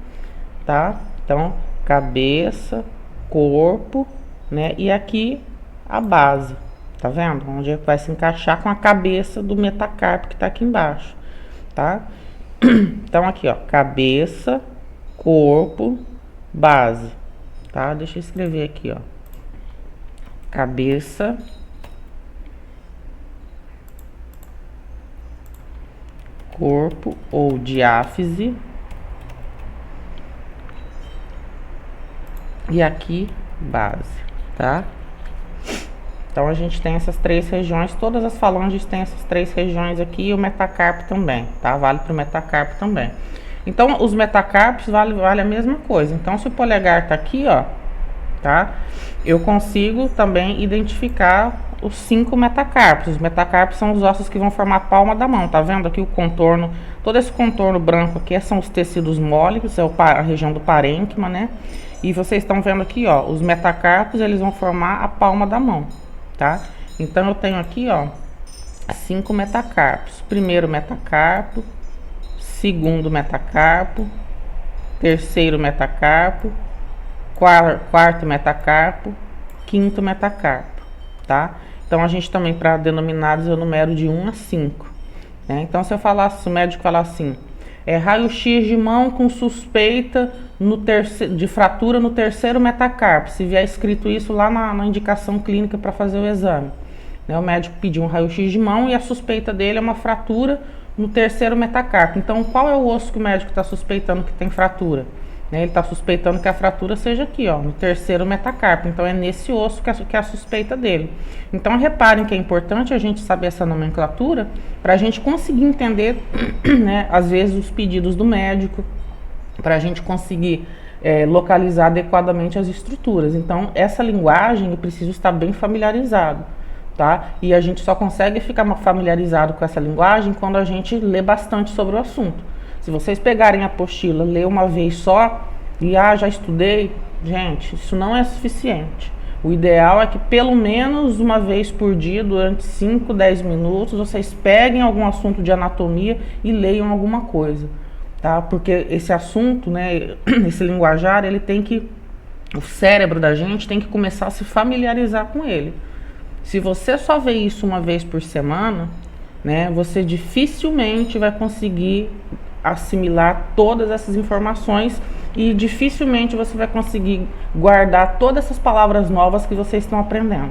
tá? Então, cabeça, corpo, né? E aqui a base, tá vendo? Onde vai se encaixar com a cabeça do metacarpo que tá aqui embaixo, tá? Então, aqui, ó, cabeça, corpo, base, tá? Deixa eu escrever aqui, ó. Cabeça, corpo ou diáfise, e aqui base, tá? Então a gente tem essas 3 regiões, todas as falanges têm essas 3 regiões aqui e o metacarpo também, tá? Vale para o metacarpo também. Então os metacarpos vale a mesma coisa. Então se o polegar tá aqui, ó, tá? Eu consigo também identificar os 5 metacarpos. Os metacarpos são os ossos que vão formar a palma da mão. Tá vendo aqui o contorno? Todo esse contorno branco aqui são os tecidos mólicos, é a região do parênquima, né? E vocês estão vendo aqui, ó, os metacarpos, eles vão formar a palma da mão, tá? Então eu tenho aqui, ó, 5 metacarpos. Primeiro metacarpo, segundo metacarpo, terceiro metacarpo, quarto metacarpo, quinto metacarpo, tá? Então a gente também, para denominados, eu numero de 1 a 5, né? Então se eu falasse, se o médico falar assim, raio-x de mão com suspeita de fratura no terceiro metacarpo, se vier escrito isso lá na indicação clínica para fazer o exame, né? O médico pediu um raio-x de mão e a suspeita dele é uma fratura no terceiro metacarpo. Então qual é o osso que o médico está suspeitando que tem fratura? Ele está suspeitando que a fratura seja aqui, ó, no terceiro metacarpo. Então é nesse osso que é a suspeita dele. Então reparem que é importante a gente saber essa nomenclatura para a gente conseguir entender, né, às vezes os pedidos do médico, para a gente conseguir localizar adequadamente as estruturas. Então essa linguagem eu preciso estar bem familiarizado, tá? E a gente só consegue ficar familiarizado com essa linguagem quando a gente lê bastante sobre o assunto. Se vocês pegarem a apostila, ler uma vez só e já estudei, gente, isso não é suficiente. O ideal é que pelo menos uma vez por dia, durante 5, 10 minutos, vocês peguem algum assunto de anatomia e leiam alguma coisa, tá? Porque esse assunto, né, esse linguajar, o cérebro da gente tem que começar a se familiarizar com ele. Se você só vê isso uma vez por semana, né, você dificilmente vai conseguir assimilar todas essas informações e dificilmente você vai conseguir guardar todas essas palavras novas que vocês estão aprendendo,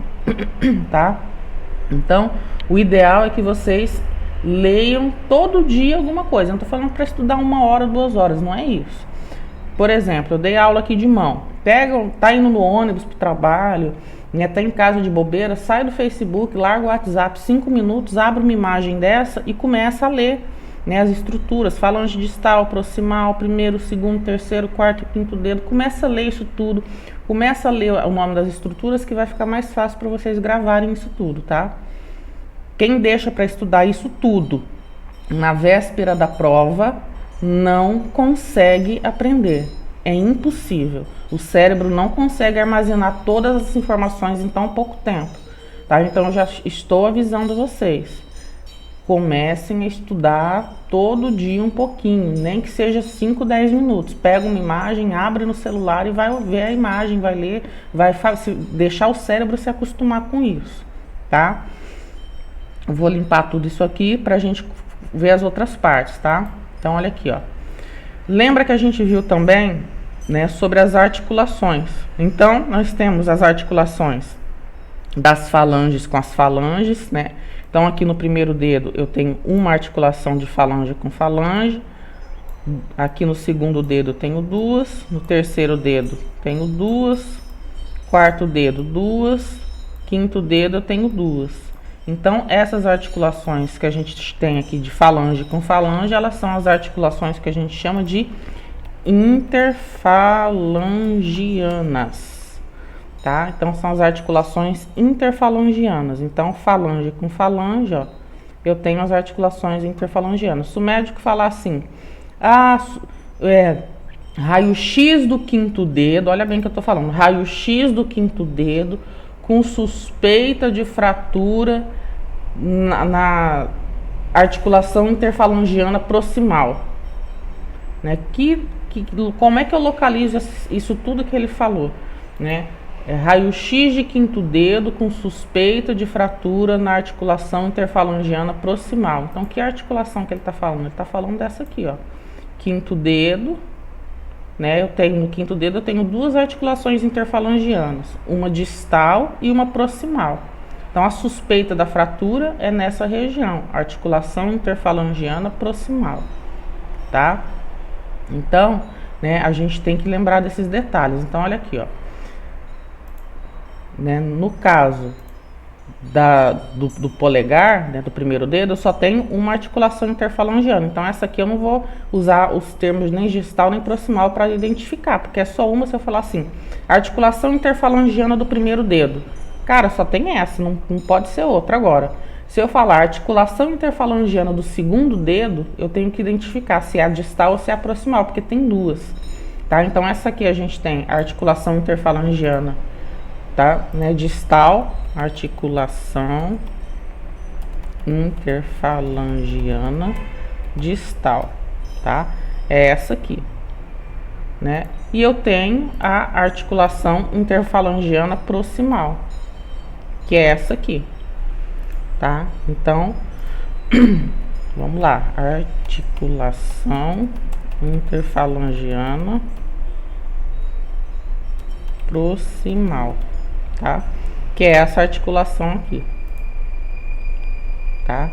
tá? Então, o ideal é que vocês leiam todo dia alguma coisa. Eu não tô falando para estudar 1 hora, 2 horas, não é isso. Por exemplo, eu dei aula aqui de mão. Tá indo no ônibus pro trabalho, né, tá em casa de bobeira, sai do Facebook, larga o WhatsApp 5 minutos, abre uma imagem dessa e começa a ler, né, as estruturas, falange distal, proximal, primeiro, segundo, terceiro, quarto e quinto dedo. Começa a ler isso tudo, começa a ler o nome das estruturas, que vai ficar mais fácil para vocês gravarem isso tudo, tá? Quem deixa para estudar isso tudo na véspera da prova não consegue aprender, é impossível. O cérebro não consegue armazenar todas as informações em tão pouco tempo, tá? Então eu já estou avisando vocês. Comecem a estudar todo dia um pouquinho, nem que seja 5, 10 minutos. Pega uma imagem, abre no celular e vai ver a imagem, vai ler, vai deixar o cérebro se acostumar com isso, tá? Eu vou limpar tudo isso aqui pra gente ver as outras partes, tá? Então, olha aqui, ó. Lembra que a gente viu também, né, sobre as articulações. Então, nós temos as articulações das falanges com as falanges, né? Então, aqui no primeiro dedo eu tenho uma articulação de falange com falange. Aqui no segundo dedo eu tenho duas. No terceiro dedo tenho duas. Quarto dedo, duas. Quinto dedo eu tenho duas. Então, essas articulações que a gente tem aqui de falange com falange, elas são as articulações que a gente chama de interfalangianas, tá? Então, são as articulações interfalangianas. Então, falange com falange, ó, eu tenho as articulações interfalangianas. Se o médico falar assim, raio-x do quinto dedo, olha bem o que eu tô falando, raio-x do quinto dedo com suspeita de fratura na articulação interfalangiana proximal, né? Como é que eu localizo isso tudo que ele falou, né? Raio-x de quinto dedo com suspeita de fratura na articulação interfalangiana proximal. Então, que articulação que ele está falando? Ele está falando dessa aqui, ó. Quinto dedo, né? No quinto dedo eu tenho duas articulações interfalangianas, uma distal e uma proximal. Então, a suspeita da fratura é nessa região, articulação interfalangiana proximal, tá? Então, né, a gente tem que lembrar desses detalhes. Então, olha aqui, ó. Né, no caso do polegar, né, do primeiro dedo, eu só tenho uma articulação interfalangiana. Então, essa aqui eu não vou usar os termos nem distal nem proximal para identificar, porque é só uma. Se eu falar assim, articulação interfalangiana do primeiro dedo, cara, só tem essa, não pode ser outra. Agora, se eu falar articulação interfalangiana do segundo dedo, eu tenho que identificar se é a distal ou se é a proximal, porque tem duas, tá? Então, essa aqui a gente tem a articulação interfalangiana, tá? Né? Distal, articulação interfalangiana distal, tá? É essa aqui, né? E eu tenho a articulação interfalangiana proximal, que é essa aqui, tá? Então, vamos lá. Articulação interfalangiana proximal, tá? Que é essa articulação aqui, tá?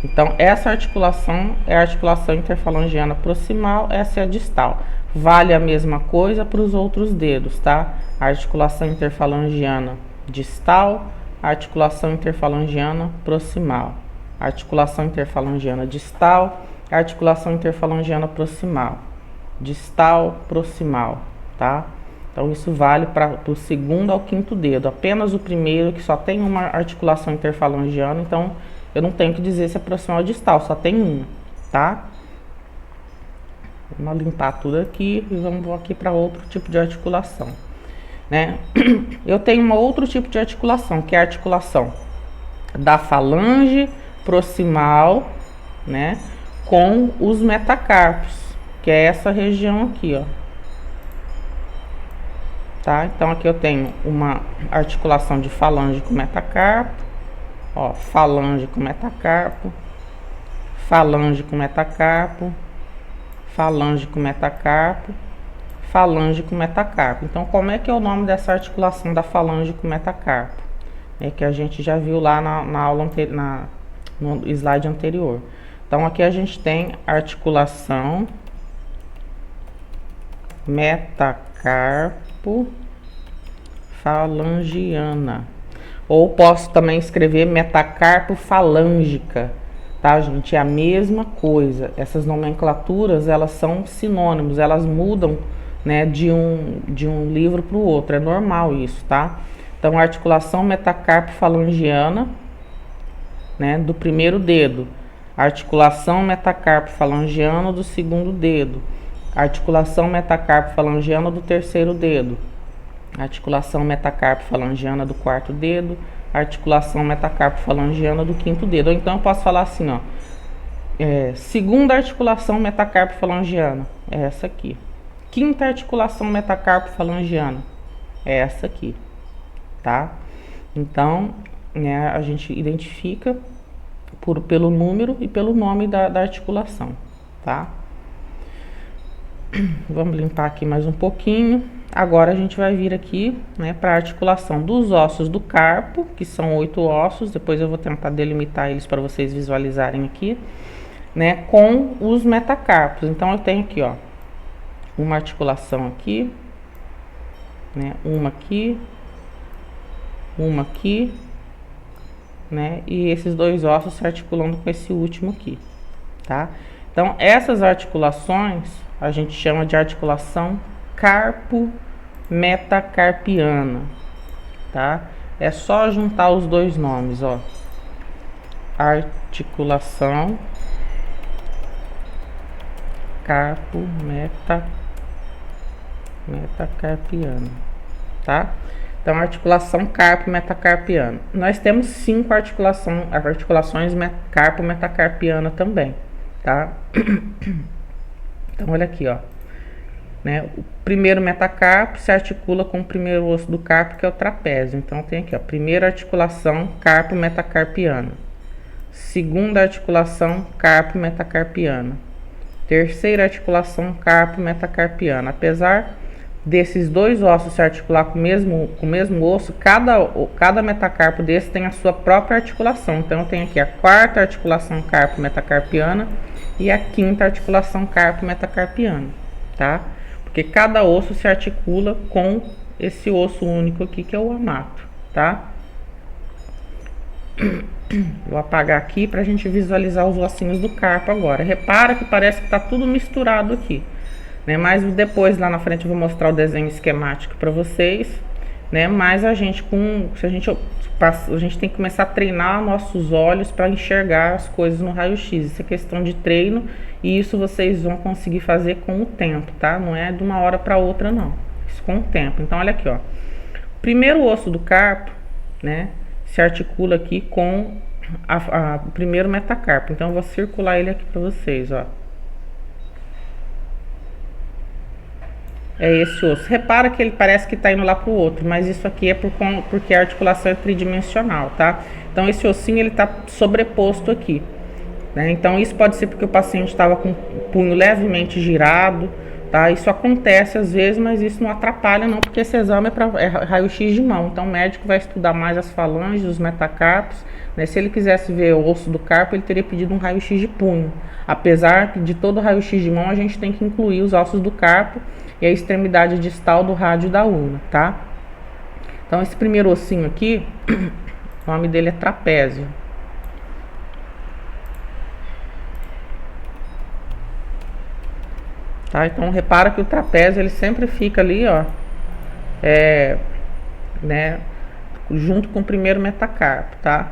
Então, essa articulação é a articulação interfalangiana proximal, essa é a distal. Vale a mesma coisa para os outros dedos, tá? Articulação interfalangiana distal, articulação interfalangiana proximal. Articulação interfalangiana distal, articulação interfalangiana proximal. Distal, proximal, tá? Então, isso vale para o segundo ao quinto dedo. Apenas o primeiro, que só tem uma articulação interfalangiana, então eu não tenho que dizer se é proximal ou distal, só tem uma, tá? Vamos limpar tudo aqui e vamos aqui para outro tipo de articulação, né? Eu tenho um outro tipo de articulação, que é a articulação da falange proximal, né, com os metacarpos, que é essa região aqui, ó. Tá? Então, aqui eu tenho uma articulação de falange com metacarpo, ó, falange com metacarpo, falange com metacarpo, falange com metacarpo, falange com metacarpo. Então, como é que é o nome dessa articulação da falange com metacarpo? É que a gente já viu lá na aula no slide anterior. Então, aqui a gente tem articulação metacarpo falangiana, ou posso também escrever metacarpo falângica, tá, gente? É a mesma coisa. Essas nomenclaturas, elas são sinônimos, elas mudam, né, de um livro para o outro, é normal isso, tá? Então, articulação metacarpo falangiana, né, do primeiro dedo, articulação metacarpo falangiana do segundo dedo, articulação metacarpo falangiana do terceiro dedo, articulação metacarpo falangiana do quarto dedo, articulação metacarpo falangiana do quinto dedo. Ou então eu posso falar assim, ó, segunda articulação metacarpo falangiana, é essa aqui. Quinta articulação metacarpo falangiana, é essa aqui, tá? Então, né, a gente identifica pelo número e pelo nome da articulação, tá? Vamos limpar aqui mais um pouquinho. Agora a gente vai vir aqui, né, para a articulação dos ossos do carpo, que são 8 ossos. Depois eu vou tentar delimitar eles para vocês visualizarem aqui, né, com os metacarpos. Então eu tenho aqui, ó, uma articulação aqui, né, uma aqui, né, e esses dois ossos se articulando com esse último aqui, tá? Então essas articulações a gente chama de articulação carpo-metacarpiana, tá? É só juntar os dois nomes, ó. Articulação carpo-metacarpiana, tá? Então, articulação carpo-metacarpiana. Nós temos 5 articulações carpo-metacarpiana também, tá? Então, olha aqui, ó. Né? O primeiro metacarpo se articula com o primeiro osso do carpo, que é o trapézio. Então, tem aqui, ó, primeira articulação carpo-metacarpiana. Segunda articulação carpo-metacarpiana. Terceira articulação carpo-metacarpiana. Apesar desses dois ossos se articular com o mesmo osso, cada metacarpo desse tem a sua própria articulação. Então, eu tenho aqui a quarta articulação carpo-metacarpiana e a quinta articulação carpo-metacarpiana, tá? Porque cada osso se articula com esse osso único aqui, que é o amato, tá? Vou apagar aqui para a gente visualizar os ossinhos do carpo agora. Repara que parece que tá tudo misturado aqui, né? Mas depois, lá na frente, eu vou mostrar o desenho esquemático para vocês, né? Mas a gente tem que começar a treinar nossos olhos para enxergar as coisas no raio-x. Isso é questão de treino e isso vocês vão conseguir fazer com o tempo, tá? Não é de uma hora para outra, não. Isso com o tempo. Então, olha aqui, ó. O primeiro osso do carpo, né, se articula aqui com o primeiro metacarpo. Então, eu vou circular ele aqui para vocês, ó. É esse osso. Repara que ele parece que está indo lá para o outro, mas isso aqui é porque a articulação é tridimensional, tá? Então, esse ossinho ele está sobreposto aqui, né? Então, isso pode ser porque o paciente estava com o punho levemente girado, tá? Isso acontece às vezes, mas isso não atrapalha não, porque esse exame é raio-x de mão. Então, o médico vai estudar mais as falanges, os metacarpos, né? Se ele quisesse ver o osso do carpo, ele teria pedido um raio-x de punho. Apesar de todo raio-x de mão, a gente tem que incluir os ossos do carpo e a extremidade distal do rádio da urna, tá? Então, esse primeiro ossinho aqui, o nome dele é trapézio. Tá? Então, repara que o trapézio, ele sempre fica ali, ó, né, junto com o primeiro metacarpo, tá?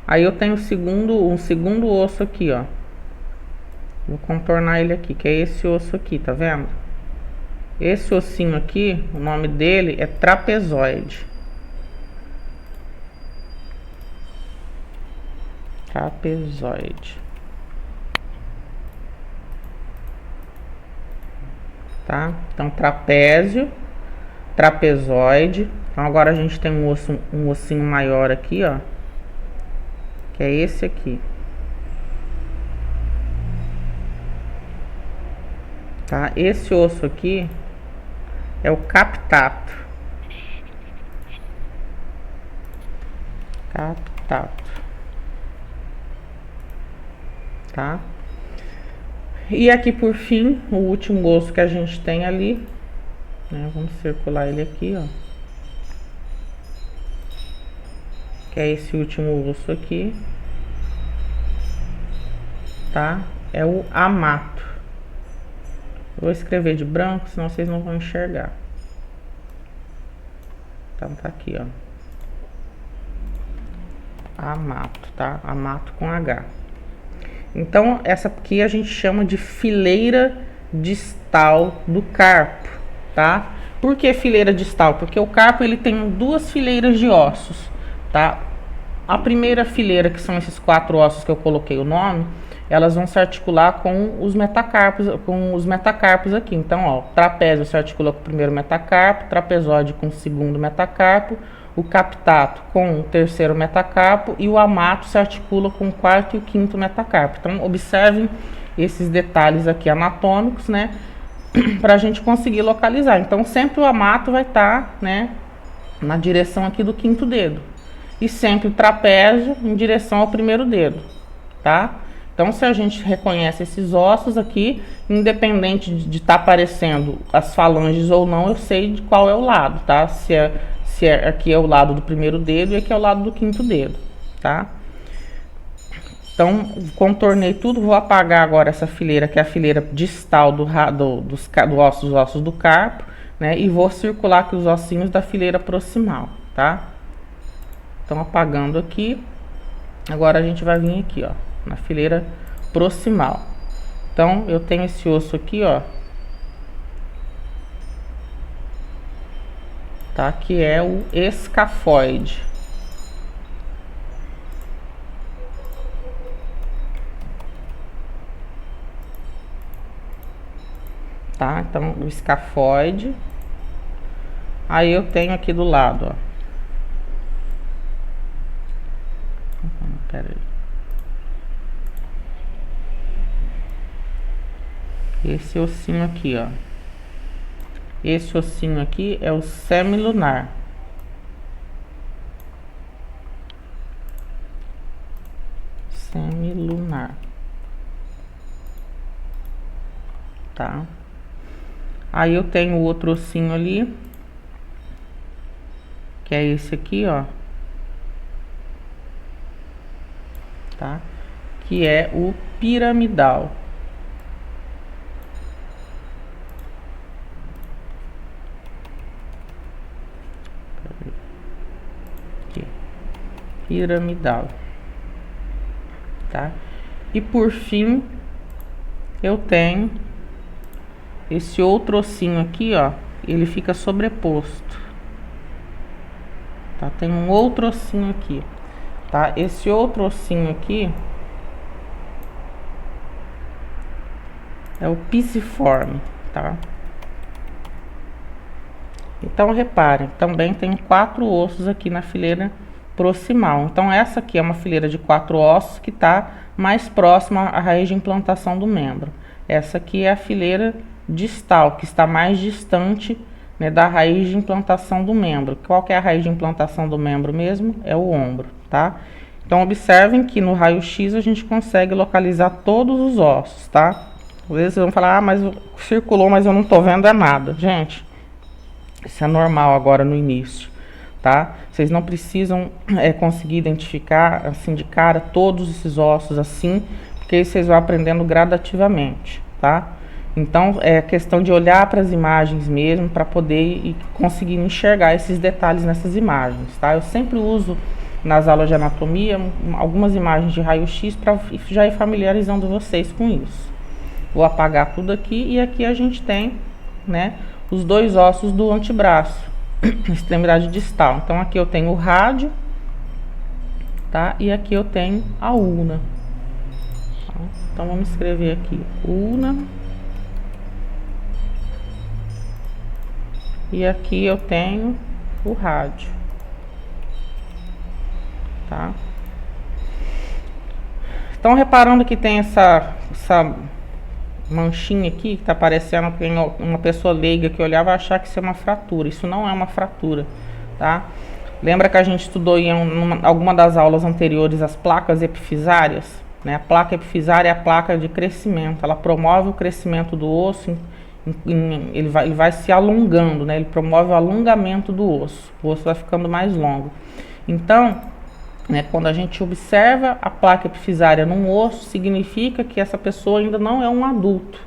Aí eu tenho um segundo osso aqui, ó. Vou contornar ele aqui, que é esse osso aqui, tá vendo? Esse ossinho aqui, o nome dele é trapezoide. Trapezoide. Tá? Então, trapézio, trapezoide. Então, agora a gente tem um ossinho maior aqui, ó, que é esse aqui. Tá? Esse osso aqui é o captato. Tá? E aqui por fim, o último osso que a gente tem ali, né? Vamos circular ele aqui, ó. Que é esse último osso aqui, tá? É o amato. Vou escrever de branco, senão vocês não vão enxergar. Então tá aqui, ó. Amato, tá? Amato com H. Então, essa aqui a gente chama de fileira distal do carpo, tá? Por que fileira distal? Porque o carpo ele tem duas fileiras de ossos, tá? A primeira fileira, que são esses 4 ossos que eu coloquei o nome, elas vão se articular com os metacarpos aqui. Então, ó, o trapézio se articula com o primeiro metacarpo, trapezóide com o segundo metacarpo, o captato com o terceiro metacarpo e o amato se articula com o quarto e o quinto metacarpo. Então, observem esses detalhes aqui anatômicos, né, para a gente conseguir localizar. Então, sempre o amato vai estar, né, na direção aqui do quinto dedo e sempre o trapézio em direção ao primeiro dedo, tá? Então, se a gente reconhece esses ossos aqui, independente de estar aparecendo as falanges ou não, eu sei de qual é o lado, tá? Se aqui é o lado do primeiro dedo e aqui é o lado do quinto dedo, tá? Então, contornei tudo, vou apagar agora essa fileira, que é a fileira distal dos ossos do carpo, né? E vou circular aqui os ossinhos da fileira proximal, tá? Então, apagando aqui, agora a gente vai vir aqui, ó, na fileira proximal. Então, eu tenho esse osso aqui, ó, tá? Que é o escafoide. Tá? Então, o escafoide. Aí eu tenho aqui do lado, ó. Pera aí. Esse ossinho aqui, ó. Esse ossinho aqui é o semilunar. Semilunar. Tá? Aí eu tenho o outro ossinho ali, que é esse aqui, ó. Tá? Que é o piramidal. Aqui. Piramidal. Tá? E por fim, eu tenho esse outro ossinho aqui, ó, ele fica sobreposto, tá? Tem um outro ossinho aqui, tá? Esse outro ossinho aqui é o pisiforme, tá? Então, reparem, também tem 4 ossos aqui na fileira proximal. Então, essa aqui é uma fileira de 4 ossos que está mais próxima à raiz de implantação do membro. Essa aqui é a fileira distal, que está mais distante, né, da raiz de implantação do membro. Qual que é a raiz de implantação do membro mesmo? É o ombro, tá? Então, observem que no raio-x a gente consegue localizar todos os ossos, tá? Às vezes vocês vão falar, ah, mas circulou, mas eu não tô vendo é nada. Gente, isso é normal agora no início, tá? Vocês não precisam conseguir identificar, assim, de cara, todos esses ossos assim, porque vocês vão aprendendo gradativamente, tá? Então, é questão de olhar para as imagens mesmo, para poder ir conseguir enxergar esses detalhes nessas imagens, tá? Eu sempre uso nas aulas de anatomia algumas imagens de raio-x para já ir familiarizando vocês com isso. Vou apagar tudo aqui e aqui a gente tem, né, os 2 ossos do antebraço, extremidade distal. Então, aqui eu tenho o rádio, tá? E aqui eu tenho a ulna. Então, vamos escrever aqui, ulna. E aqui eu tenho o rádio, tá? Então, reparando que tem essa manchinha aqui, que tá parecendo que uma pessoa leiga que olhar vai achar que isso é uma fratura. Isso não é uma fratura, tá? Lembra que a gente estudou em alguma das aulas anteriores as placas epifisárias, né? A placa epifisária é a placa de crescimento. Ela promove o crescimento do osso, ele vai se alongando, né? Ele promove o alongamento do osso. O osso vai ficando mais longo. Então, né, quando a gente observa a placa epifisária num osso, significa que essa pessoa ainda não é um adulto,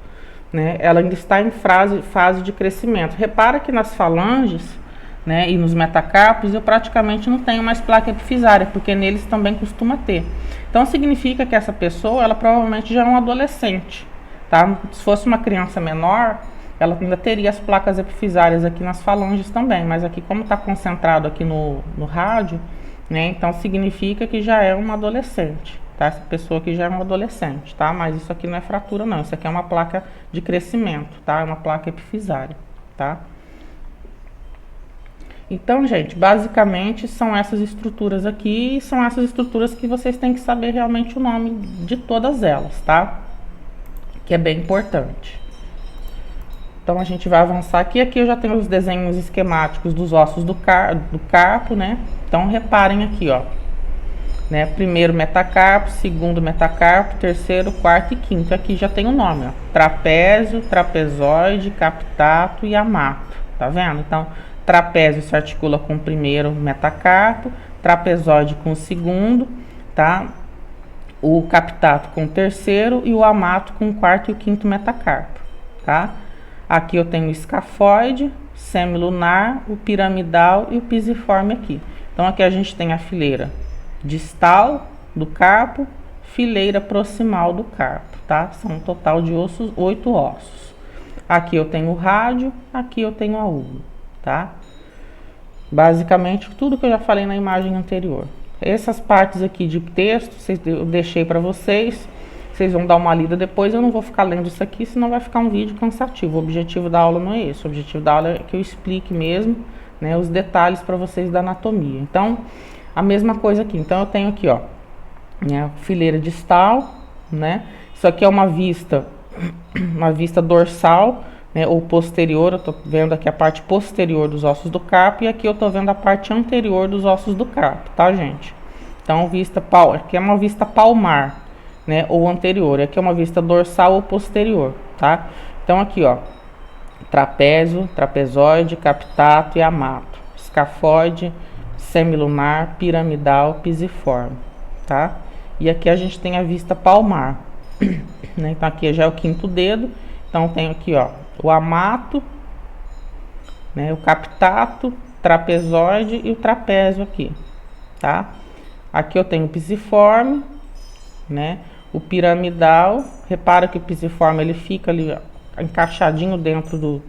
né? Ela ainda está em fase de crescimento. Repara que nas falanges, né, e nos metacarpos eu praticamente não tenho mais placa epifisária, porque neles também costuma ter. Então significa que essa pessoa, ela provavelmente já é um adolescente, tá? Se fosse uma criança menor, ela ainda teria as placas epifisárias aqui nas falanges também, mas aqui como está concentrado aqui no rádio, né, então significa que já é uma adolescente, tá? Essa pessoa aqui já é uma adolescente, tá? Mas isso aqui não é fratura não, isso aqui é uma placa de crescimento, tá? É uma placa epifisária, tá? Então, gente, basicamente são essas estruturas aqui, e são essas estruturas que vocês têm que saber realmente o nome de todas elas, tá? Que é bem importante. Então a gente vai avançar aqui. Aqui eu já tenho os desenhos esquemáticos dos ossos do carpo, né? Então reparem aqui, ó, né? Primeiro metacarpo, segundo metacarpo, terceiro, quarto e quinto. Aqui já tem o nome, ó: trapézio, trapezoide, captato e amato. Tá vendo? Então trapézio se articula com o primeiro metacarpo, trapezoide com o segundo, tá? O captato com o terceiro e o amato com o quarto e o quinto metacarpo, tá? Aqui eu tenho o escafoide, semilunar, o piramidal e o pisiforme aqui. Então aqui a gente tem a fileira distal do carpo, fileira proximal do carpo, tá? São um total de 8 ossos. Aqui eu tenho o rádio, aqui eu tenho a ulna, tá? Basicamente tudo que eu já falei na imagem anterior. Essas partes aqui de texto eu deixei para vocês. Vocês vão dar uma lida depois. Eu não vou ficar lendo isso aqui, senão vai ficar um vídeo cansativo. O objetivo da aula não é esse. O objetivo da aula é que eu explique mesmo, né, os detalhes para vocês da anatomia. Então, a mesma coisa aqui. Então, eu tenho aqui, ó, né, fileira distal, né? Isso aqui é uma vista dorsal, né, ou posterior. Eu tô vendo aqui a parte posterior dos ossos do carpo e aqui eu tô vendo a parte anterior dos ossos do carpo, tá, gente? Então, aqui é uma vista palmar, né, ou anterior. Aqui é uma vista dorsal ou posterior, tá? Então, aqui, ó, trapézio, trapezoide, captato e amato, escafoide, semilunar, piramidal, pisiforme, tá? E aqui a gente tem a vista palmar, né? Então, aqui já é o quinto dedo. Então, tenho aqui, ó, o amato, né, o captato, trapezoide e o trapézio aqui, tá? Aqui eu tenho o pisiforme, né, o piramidal. Repara que o pisiforme ele fica ali, ó, encaixadinho dentro do,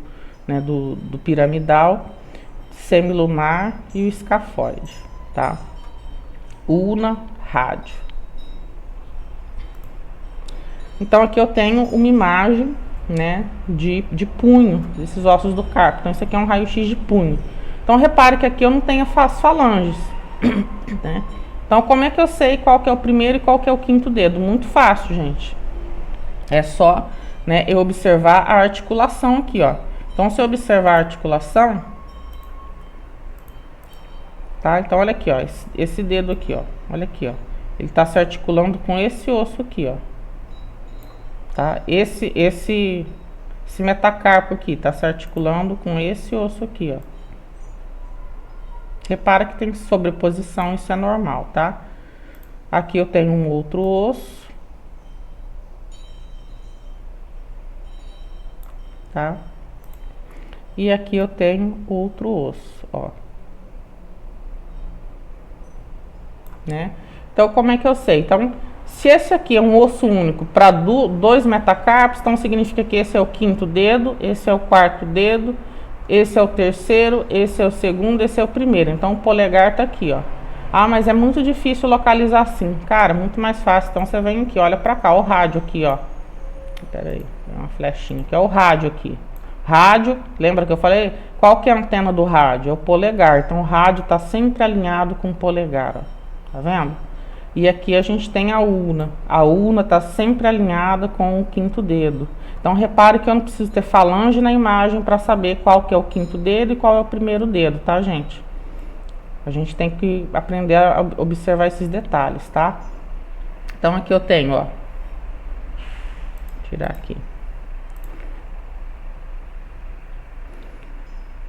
né, do piramidal, semilunar e o escafoide, tá? Ulna, rádio. Então aqui eu tenho uma imagem, né, de punho desses ossos do carpo. Então isso aqui é um raio-x de punho. Então repare que aqui eu não tenho as falanges, né? Então como é que eu sei qual que é o primeiro e qual que é o quinto dedo? Muito fácil, gente. É só, né, eu observar a articulação aqui, ó. Então se eu observar a articulação, tá? Então olha aqui, ó, esse dedo aqui, ó. Olha aqui, ó. Ele tá se articulando com esse osso aqui, ó. Tá? Esse metacarpo aqui tá se articulando com esse osso aqui, ó. Repara que tem sobreposição, isso é normal, tá? Aqui eu tenho um outro osso, tá? E aqui eu tenho outro osso, ó. Né? Então, como é que eu sei? Então, se esse aqui é um osso único para dois metacarpos, então significa que esse é o quinto dedo, esse é o quarto dedo, esse é o terceiro, esse é o segundo, esse é o primeiro. Então o polegar tá aqui, ó. Ah, mas é muito difícil localizar assim. Cara, muito mais fácil. Então você vem aqui, olha pra cá, o rádio aqui, ó. Pera aí, tem uma flechinha aqui, ó, o rádio aqui. Rádio, lembra que eu falei? Qual que é a antena do rádio? É o polegar. Então o rádio tá sempre alinhado com o polegar, ó. Tá vendo? E aqui a gente tem a ulna. A ulna está sempre alinhada com o quinto dedo. Então repare que eu não preciso ter falange na imagem para saber qual que é o quinto dedo e qual é o primeiro dedo, tá, gente? A gente tem que aprender a observar esses detalhes, tá? Então aqui eu tenho, ó. Vou tirar aqui.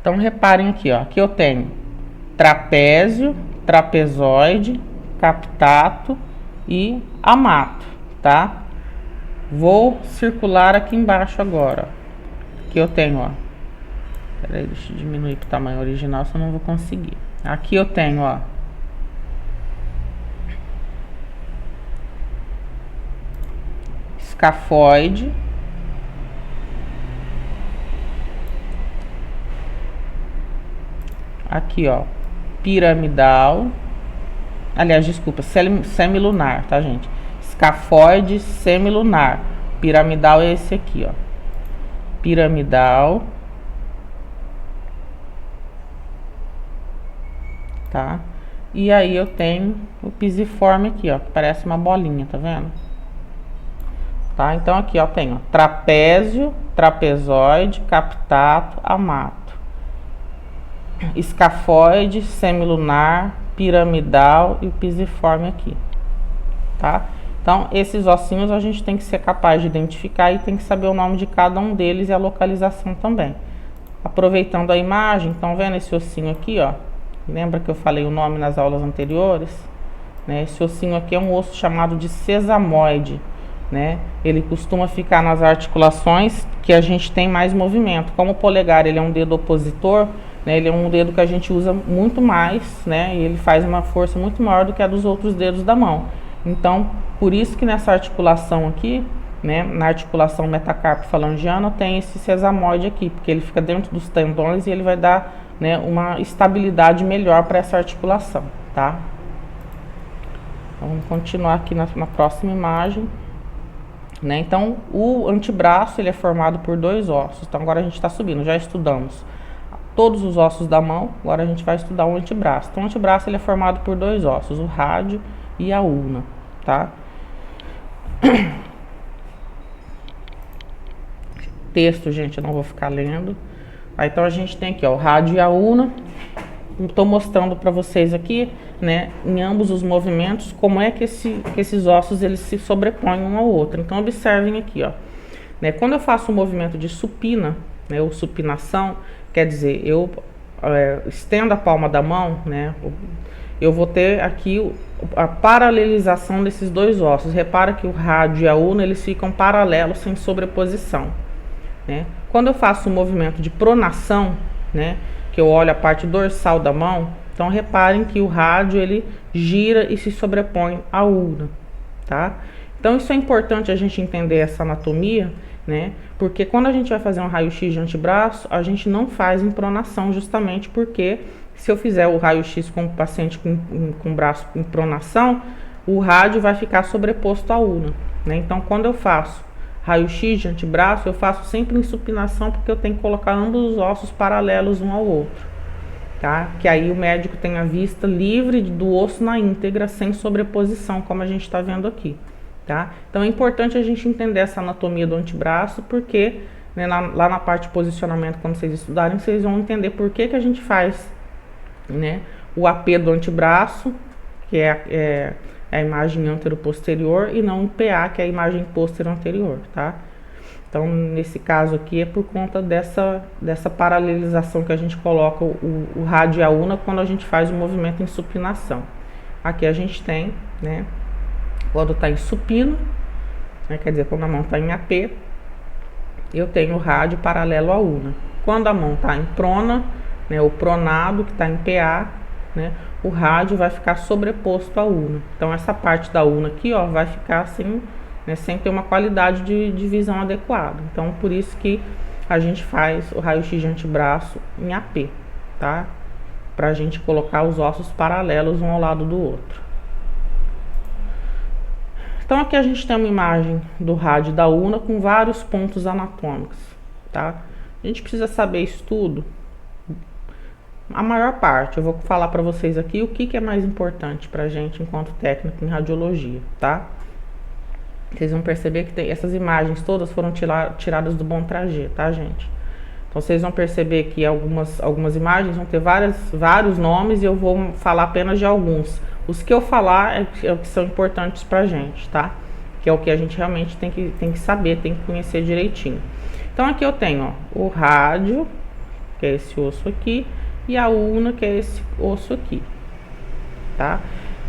Então reparem aqui, ó. Aqui eu tenho trapézio, trapezoide, captato e amato, tá? Vou circular aqui embaixo agora. Aqui eu tenho, ó. Peraí, deixa eu diminuir para o tamanho original, senão não vou conseguir. Aqui eu tenho, ó. Escafoide. Aqui, ó. Piramidal. Aliás, desculpa, semilunar, tá, gente? Escafoide, semilunar. Piramidal é esse aqui, ó. Piramidal. tá? E aí eu tenho o pisiforme aqui, ó, que parece uma bolinha, tá vendo? Tá? Então aqui, ó, tem, ó, trapézio, trapezoide, captato, amato, escafoide, semilunar, piramidal e o pisiforme aqui, tá? Então, esses ossinhos a gente tem que ser capaz de identificar e tem que saber o nome de cada um deles e a localização também. Aproveitando a imagem, estão vendo esse ossinho aqui, ó? Lembra que eu falei o nome nas aulas anteriores? Né? Esse ossinho aqui é um osso chamado de sesamoide, né? Ele costuma ficar nas articulações que a gente tem mais movimento. Como o polegar ele é um dedo opositor, né? Ele é um dedo que a gente usa muito mais, né? E ele faz uma força muito maior do que a dos outros dedos da mão. Então, por isso que nessa articulação aqui, né, na articulação metacarpo-falangiana, tem esse sesamoide aqui, porque ele fica dentro dos tendões e ele vai dar, né, uma estabilidade melhor para essa articulação, tá? Então, vamos continuar aqui na próxima imagem, né? Então, o antebraço ele é formado por dois ossos. Então, agora a gente está subindo, já estudamos todos os ossos da mão, agora a gente vai estudar o antebraço. Então, o antebraço ele é formado por dois ossos, o rádio e a ulna, tá? Texto, gente, eu não vou ficar lendo. Aí, então a gente tem aqui, ó, o rádio e a ulna. Estou mostrando para vocês aqui, né, em ambos os movimentos, como é que esses ossos eles se sobrepõem um ao outro. Então observem aqui, ó, né, quando eu faço o movimento de supina, né, ou supinação, quer dizer, eu estendo a palma da mão, né, eu vou ter aqui a paralelização desses dois ossos. Repara que o rádio e a ulna eles ficam paralelos, sem sobreposição, né? Quando eu faço o movimento de pronação, né, que eu olho a parte dorsal da mão, então reparem que o rádio ele gira e se sobrepõe à ulna, tá? Então isso é importante a gente entender essa anatomia, né? Porque quando a gente vai fazer um raio-x de antebraço, a gente não faz em pronação, justamente porque se eu fizer o raio-x com o paciente com o braço em pronação, o rádio vai ficar sobreposto à ulna, né? Então quando eu faço raio-x de antebraço, eu faço sempre em supinação, porque eu tenho que colocar ambos os ossos paralelos um ao outro, tá? Que aí o médico tem a vista livre do osso na íntegra, sem sobreposição, como a gente está vendo aqui, tá? Então é importante a gente entender essa anatomia do antebraço, porque, né, lá na parte de posicionamento, quando vocês estudarem, vocês vão entender por que a gente faz, né, o AP do antebraço, que é a imagem antero-posterior, e não o PA, que é a imagem posterior-anterior, tá? Então, nesse caso aqui, é por conta dessa paralelização que a gente coloca o rádio e a ulna quando a gente faz o movimento em supinação. Aqui a gente tem, né, quando está em supino, né, quer dizer, quando a mão está em AP, eu tenho o rádio paralelo à ulna. Quando a mão está em prona, né, o pronado, que está em PA, né, o rádio vai ficar sobreposto à ulna. Então essa parte da ulna aqui, ó, vai ficar assim, né, sem ter uma qualidade de visão adequada. Então por isso que a gente faz o raio-x de antebraço em AP, tá? Pra gente colocar os ossos paralelos um ao lado do outro. Então aqui a gente tem uma imagem do rádio e da ulna com vários pontos anatômicos, tá? A gente precisa saber isso tudo. A maior parte, eu vou falar para vocês aqui o que é mais importante para a gente enquanto técnico em radiologia, tá? Vocês vão perceber que essas imagens todas foram tiradas do Bon-Trajet, tá, gente? Então vocês vão perceber que algumas imagens vão ter vários nomes e eu vou falar apenas de alguns. Os que eu falar é o que são importantes para a gente, tá? Que é o que a gente realmente tem que saber, tem que conhecer direitinho. Então aqui eu tenho, ó, o rádio, que é esse osso aqui, e a ulna, que é esse osso aqui, tá?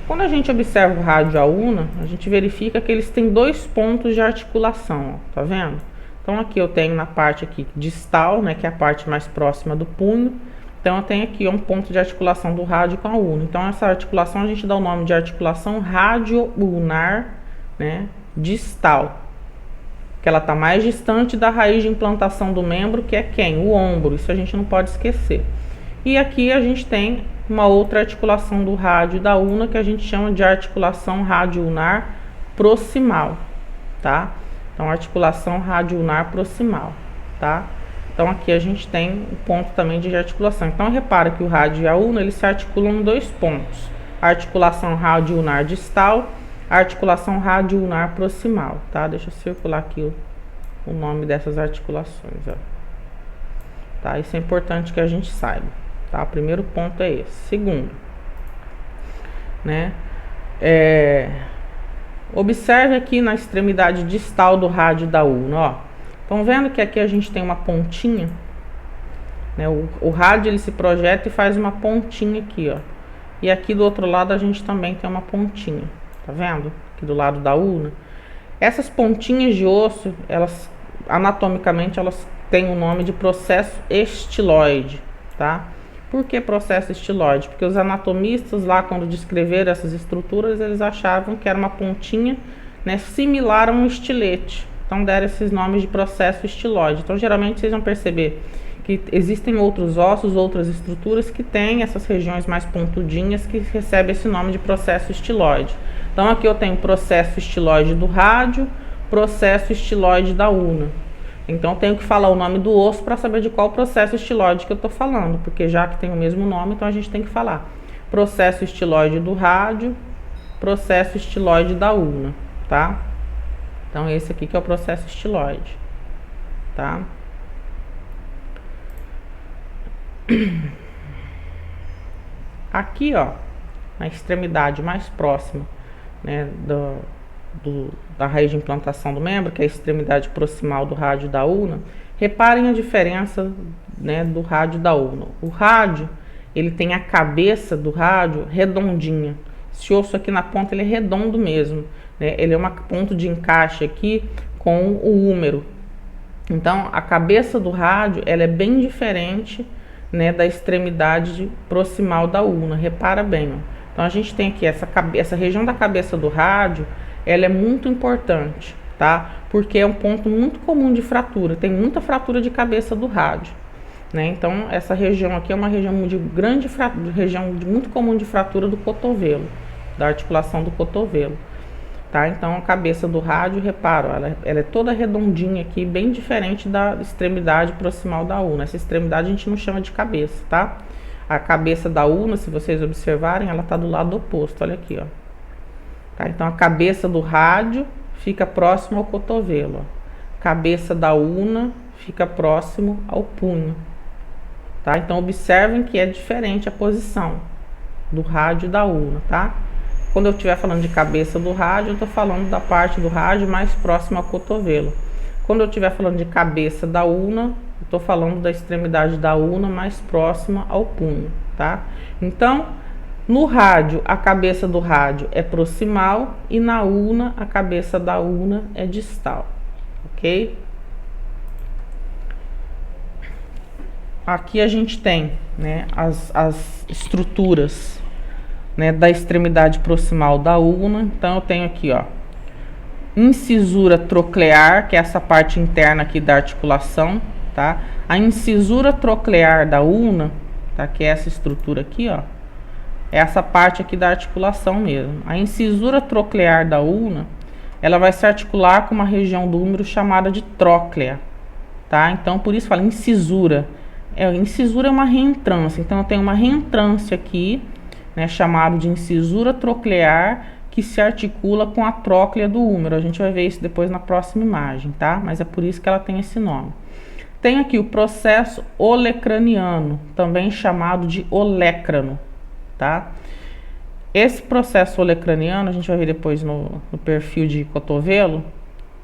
Quando a gente observa o rádio e a ulna, a gente verifica que eles têm dois pontos de articulação, ó, tá vendo? Então aqui eu tenho na parte aqui distal, né, que é a parte mais próxima do punho. Então eu tenho aqui um ponto de articulação do rádio com a ulna. Então essa articulação a gente dá o nome de articulação radio-ulnar, né, distal, que ela está mais distante da raiz de implantação do membro, que é quem? O ombro. Isso a gente não pode esquecer. E aqui a gente tem uma outra articulação do rádio e da ulna, que a gente chama de articulação radio-ulnar proximal, tá? Então, articulação radio-ulnar proximal, tá? Então aqui a gente tem o ponto também de articulação. Então repara que o rádio e a una, eles se articulam em 2 pontos. A articulação rádio-unar distal, a articulação rádio-unar proximal, tá? Deixa eu circular aqui o nome dessas articulações, ó. Tá? Isso é importante que a gente saiba, tá? O primeiro ponto é esse. Segundo, né? Observe aqui na extremidade distal do rádio da una, ó. Estão vendo que aqui a gente tem uma pontinha, né? O rádio ele se projeta e faz uma pontinha aqui, ó. E aqui do outro lado a gente também tem uma pontinha, tá vendo? Aqui do lado da una. Essas pontinhas de osso, elas anatomicamente elas têm o nome de processo estiloide, tá? Por que processo estiloide? Porque os anatomistas lá, quando descreveram essas estruturas, eles achavam que era uma pontinha, né, similar a um estilete. Então deram esses nomes de processo estiloide. Então geralmente vocês vão perceber que existem outros ossos, outras estruturas que têm essas regiões mais pontudinhas que recebem esse nome de processo estiloide. Então aqui eu tenho processo estiloide do rádio, processo estiloide da una. Então eu tenho que falar o nome do osso para saber de qual processo estiloide que eu estou falando, porque já que tem o mesmo nome, então a gente tem que falar processo estiloide do rádio, processo estiloide da una, tá? Então esse aqui que é o processo estiloide, tá? Aqui, ó, na extremidade mais próxima, né, da raiz de implantação do membro, que é a extremidade proximal do rádio da una, reparem a diferença, né, do rádio da una. O rádio, ele tem a cabeça do rádio redondinha. Esse osso aqui na ponta, ele é redondo mesmo, né? Ele é um ponto de encaixe aqui com o húmero. Então, a cabeça do rádio, ela é bem diferente, né, da extremidade proximal da una. Repara bem, ó. Então a gente tem aqui essa região da cabeça do rádio, ela é muito importante, tá? Porque é um ponto muito comum de fratura, tem muita fratura de cabeça do rádio, né? Então essa região aqui é uma região de grande fratura, muito comum de fratura do cotovelo, da articulação do cotovelo, tá? Então a cabeça do rádio, reparo, ela é toda redondinha aqui, bem diferente da extremidade proximal da una. Essa extremidade a gente não chama de cabeça, tá? A cabeça da una, se vocês observarem, ela está do lado oposto, olha aqui, ó. Tá? Então a cabeça do rádio fica próximo ao cotovelo, ó. Cabeça da una fica próximo ao punho, tá? Então observem que é diferente a posição do rádio e da una, tá? Quando eu estiver falando de cabeça do rádio, eu estou falando da parte do rádio mais próxima ao cotovelo. Quando eu estiver falando de cabeça da una, estou falando da extremidade da una mais próxima ao punho, tá? Então, no rádio, a cabeça do rádio é proximal e na una, a cabeça da una é distal, ok? Aqui a gente tem, né, as estruturas, né, da extremidade proximal da una. Então eu tenho aqui, ó, incisura troclear, que é essa parte interna aqui da articulação, tá? A incisura troclear da una, tá? Que é essa estrutura aqui, ó, é essa parte aqui da articulação mesmo. A incisura troclear da una, ela vai se articular com uma região do húmero chamada de tróclea, tá? Então por isso fala incisura. Incisura é uma reentrância, então eu tenho uma reentrância aqui, né, chamado de incisura troclear, que se articula com a tróclea do húmero. A gente vai ver isso depois na próxima imagem, tá? Mas é por isso que ela tem esse nome. Tem aqui o processo olecraniano, também chamado de olécrano, tá? Esse processo olecraniano, a gente vai ver depois no perfil de cotovelo,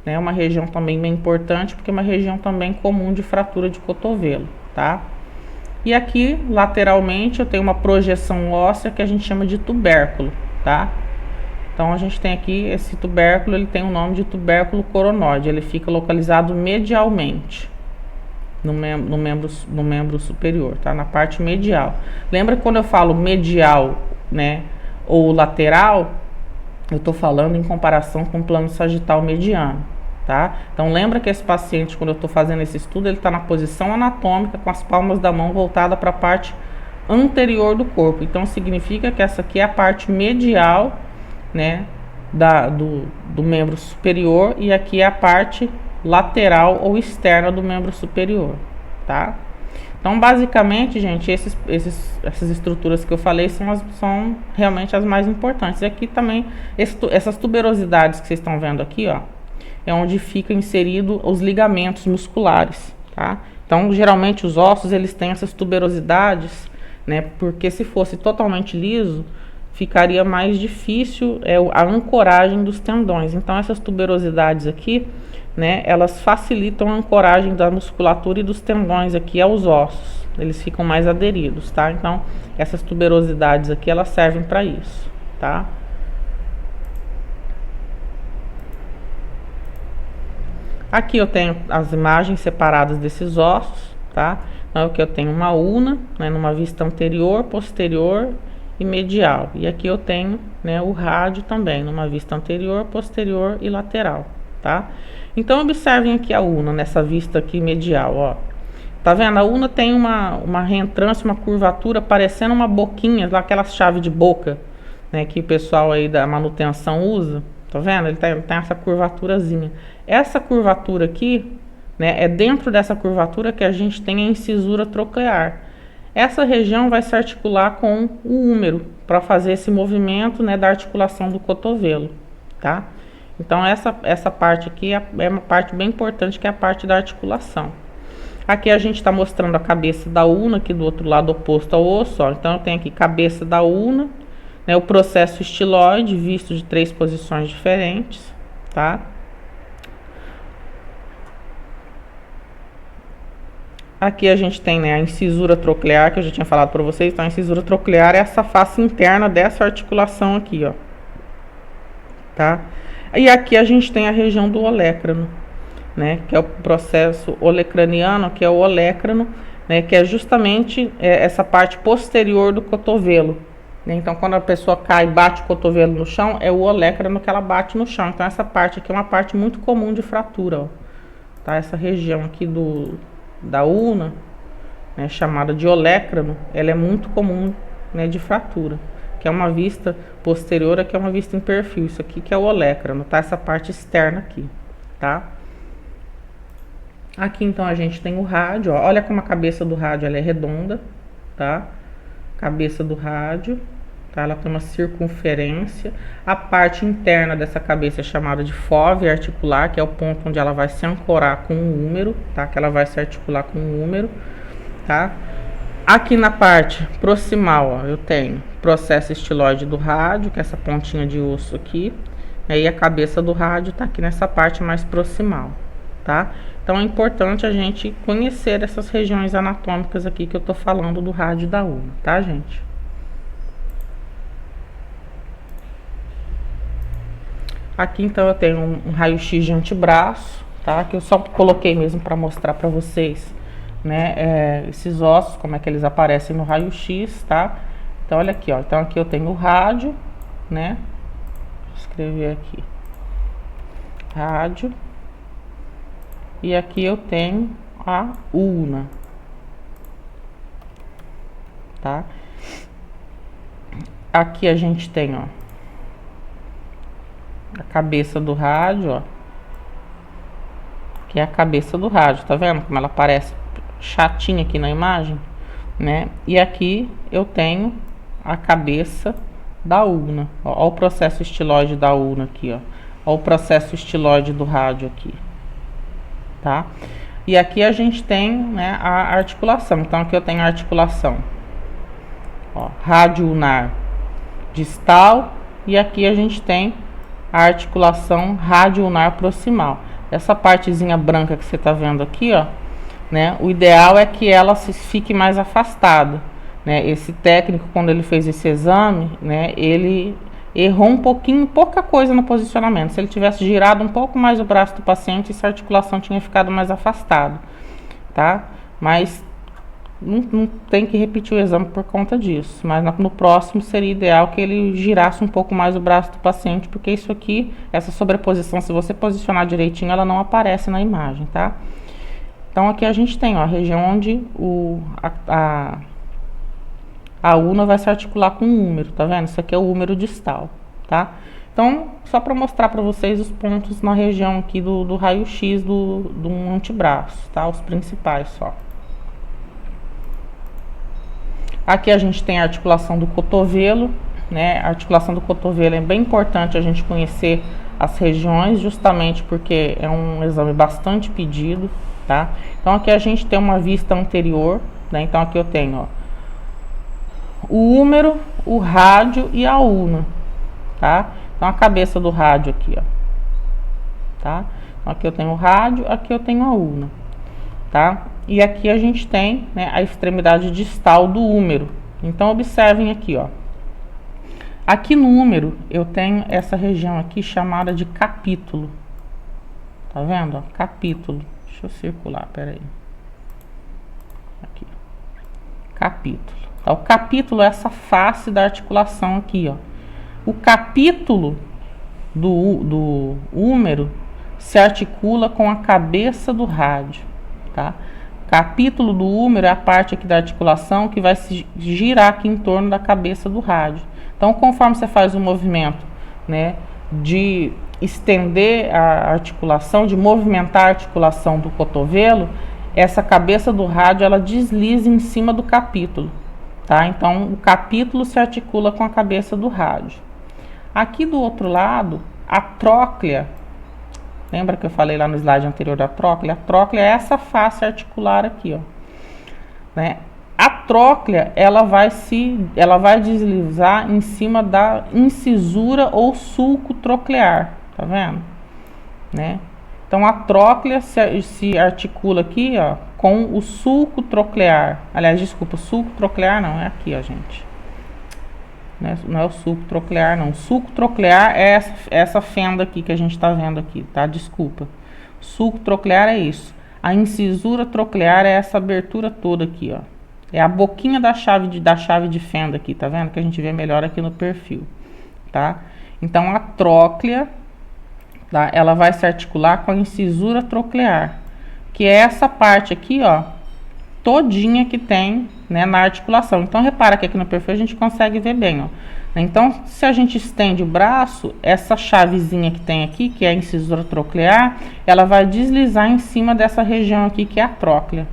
né? É uma região também bem importante, porque é uma região também comum de fratura de cotovelo, tá? E aqui, lateralmente, eu tenho uma projeção óssea que a gente chama de tubérculo, tá? Então, a gente tem aqui esse tubérculo, ele tem o nome de tubérculo coronóide. Ele fica localizado medialmente no membro superior, tá? Na parte medial. Lembra que quando eu falo medial, né, ou lateral, eu estou falando em comparação com o plano sagital mediano, tá? Então lembra que esse paciente, quando eu estou fazendo esse estudo, ele está na posição anatômica com as palmas da mão voltada para a parte anterior do corpo. Então significa que essa aqui é a parte medial, né, do membro superior, e aqui é a parte lateral ou externa do membro superior, tá? Então, basicamente, gente, essas estruturas que eu falei são realmente as mais importantes. E aqui também, essas tuberosidades que vocês estão vendo aqui, ó, é onde fica inserido os ligamentos musculares, tá? Então, geralmente, os ossos, eles têm essas tuberosidades, né? Porque se fosse totalmente liso, ficaria mais difícil a ancoragem dos tendões. Então, essas tuberosidades aqui, né, elas facilitam a ancoragem da musculatura e dos tendões aqui aos ossos. Eles ficam mais aderidos, tá? Então, essas tuberosidades aqui, elas servem para isso, tá? Aqui eu tenho as imagens separadas desses ossos, tá? Então, aqui eu tenho uma una, né, numa vista anterior, posterior e medial. E aqui eu tenho, né, o rádio também, numa vista anterior, posterior e lateral, tá? Então, observem aqui a una, nessa vista aqui medial, ó. Tá vendo? A una tem uma reentrância, uma curvatura, parecendo uma boquinha, aquela chave de boca, né, que o pessoal aí da manutenção usa. Tá vendo? Ele tem essa curvaturazinha. Essa curvatura aqui, né, é dentro dessa curvatura que a gente tem a incisura troclear. Essa região vai se articular com o húmero para fazer esse movimento, né, da articulação do cotovelo, tá? Então, essa parte aqui é uma parte bem importante, que é a parte da articulação. Aqui a gente está mostrando a cabeça da una, aqui do outro lado oposto ao osso, ó. Então, eu tenho aqui cabeça da una, né, o processo estiloide, visto de 3 posições diferentes, tá? Aqui a gente tem, né, a incisura troclear, que eu já tinha falado para vocês. Então, a incisura troclear é essa face interna dessa articulação aqui, ó, tá? E aqui a gente tem a região do olecrano, né, que é o processo olecraniano, que é o olecrano, né, que é justamente essa parte posterior do cotovelo, né? Então, quando a pessoa cai e bate o cotovelo no chão, é o olecrano que ela bate no chão. Então, essa parte aqui é uma parte muito comum de fratura, ó, tá? Essa região aqui da una, né, chamada de olecrano, ela é muito comum, né, de fratura, que é uma vista posterior, que é uma vista em perfil. Isso aqui que é o olecrano, tá? Essa parte externa aqui, tá? Aqui, então, a gente tem o rádio, ó. Olha como a cabeça do rádio ela é redonda, tá? Cabeça do rádio, tá? Ela tem uma circunferência. A parte interna dessa cabeça é chamada de fóvea articular, que é o ponto onde ela vai se ancorar com o húmero, tá? Que ela vai se articular com o húmero, tá? Aqui na parte proximal, ó, eu tenho processo estiloide do rádio, que é essa pontinha de osso aqui. E a cabeça do rádio tá aqui nessa parte mais proximal, tá? Então, é importante a gente conhecer essas regiões anatômicas aqui que eu tô falando do rádio da una, tá, gente? Aqui, então, eu tenho um raio-x de antebraço, tá? Que eu só coloquei mesmo para mostrar para vocês, né, esses ossos, como é que eles aparecem no raio-x, tá? Então, olha aqui, ó. Então, aqui eu tenho o rádio, né? Vou escrever aqui. Rádio. E aqui eu tenho a una, tá? Aqui a gente tem, ó, a cabeça do rádio, ó, que é a cabeça do rádio, tá vendo como ela parece chatinha aqui na imagem, né? E aqui eu tenho a cabeça da una, ó, ó o processo estiloide da una aqui, ó, ó o processo estiloide do rádio aqui, tá? E aqui a gente tem, né, a articulação. Então, aqui eu tenho a articulação, ó, rádio-unar distal, e aqui a gente tem a articulação rádio-unar proximal. Essa partezinha branca que você tá vendo aqui, ó, né, o ideal é que ela fique mais afastada, né? Esse técnico, quando ele fez esse exame, né, ele errou um pouquinho, pouca coisa no posicionamento. Se ele tivesse girado um pouco mais o braço do paciente, essa articulação tinha ficado mais afastada, tá? Mas não tem que repetir o exame por conta disso. Mas no próximo seria ideal que ele girasse um pouco mais o braço do paciente, porque isso aqui, essa sobreposição, se você posicionar direitinho, ela não aparece na imagem, tá? Então, aqui a gente tem, ó, a região onde a una vai se articular com o húmero, tá vendo? Isso aqui é o húmero distal, tá? Então, só para mostrar para vocês os pontos na região aqui do raio-x do antebraço, tá? Os principais só. Aqui a gente tem a articulação do cotovelo, né? A articulação do cotovelo é bem importante a gente conhecer as regiões, justamente porque é um exame bastante pedido, tá? Então aqui a gente tem uma vista anterior, né? Então aqui eu tenho, ó, o húmero, o rádio e a ulna, tá? Então a cabeça do rádio aqui, ó, tá? Então aqui eu tenho o rádio, aqui eu tenho a ulna, tá? E aqui a gente tem, né, a extremidade distal do húmero. Então observem aqui, ó. Aqui no húmero eu tenho essa região aqui chamada de capítulo. Tá vendo, ó? Capítulo. Deixa eu circular, peraí. Aqui. Capítulo. Tá? O capítulo é essa face da articulação aqui, ó. O capítulo do húmero se articula com a cabeça do rádio, tá? Capítulo do húmero é a parte aqui da articulação que vai se girar aqui em torno da cabeça do rádio. Então, conforme você faz o movimento, né, de estender a articulação, de movimentar a articulação do cotovelo, essa cabeça do rádio ela desliza em cima do capítulo, tá? Então, o capítulo se articula com a cabeça do rádio. Aqui do outro lado, a tróclea. Lembra que eu falei lá no slide anterior da tróclea? A tróclea é essa face articular aqui, ó, né? A tróclea, ela vai deslizar em cima da incisura ou sulco troclear, tá vendo? Né? Então a tróclea se articula aqui, ó, com o sulco troclear. Aliás, desculpa, o sulco troclear não, é aqui, ó, gente. Não é o sulco troclear, não. O sulco troclear é essa fenda aqui que a gente tá vendo aqui, tá? Desculpa. O sulco troclear é isso. A incisura troclear é essa abertura toda aqui, ó. É a boquinha da chave de fenda aqui, tá vendo? Que a gente vê melhor aqui no perfil, tá? Então, a tróclea, tá? Ela vai se articular com a incisura troclear, que é essa parte aqui, ó, todinha que tem, né, na articulação. Então, repara que aqui no perfil a gente consegue ver bem, ó. Então, se a gente estende o braço, essa chavezinha que tem aqui, que é a incisura troclear, ela vai deslizar em cima dessa região aqui, que é a tróclea,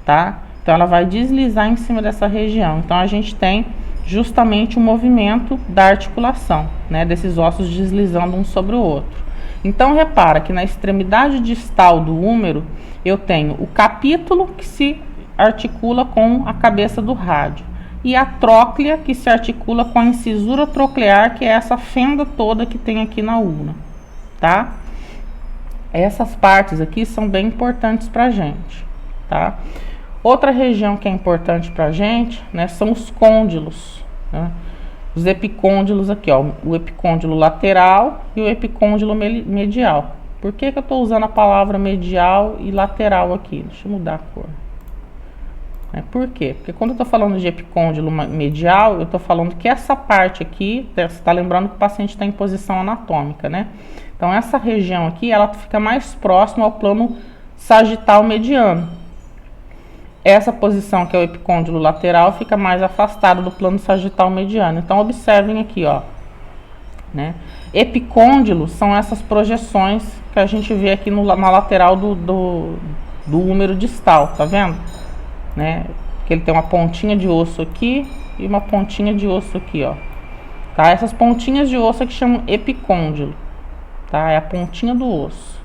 tá? Então, ela vai deslizar em cima dessa região. Então, a gente tem justamente o movimento da articulação, né? Desses ossos deslizando um sobre o outro. Então, repara que na extremidade distal do húmero, eu tenho o capítulo que se articula com a cabeça do rádio. E a tróclea que se articula com a incisura troclear, que é essa fenda toda que tem aqui na ulna, tá? Essas partes aqui são bem importantes pra gente, tá? Outra região que é importante pra gente, né, são os côndilos, né? Os epicôndilos aqui, ó, o epicôndilo lateral e o epicôndilo medial. Por que que eu tô usando a palavra medial e lateral aqui? Deixa eu mudar a cor. Por quê? Porque quando eu tô falando de epicôndilo medial, eu tô falando que essa parte aqui, você tá lembrando que o paciente está em posição anatômica, né? Então, essa região aqui, ela fica mais próxima ao plano sagital mediano. Essa posição, que é o epicôndilo lateral, fica mais afastada do plano sagital mediano. Então, observem aqui, ó, né? Epicôndilos são essas projeções que a gente vê aqui na lateral do húmero distal, tá vendo? Né? Que ele tem uma pontinha de osso aqui e uma pontinha de osso aqui, ó. Tá? Essas pontinhas de osso aqui chamam epicôndilo, tá? É a pontinha do osso.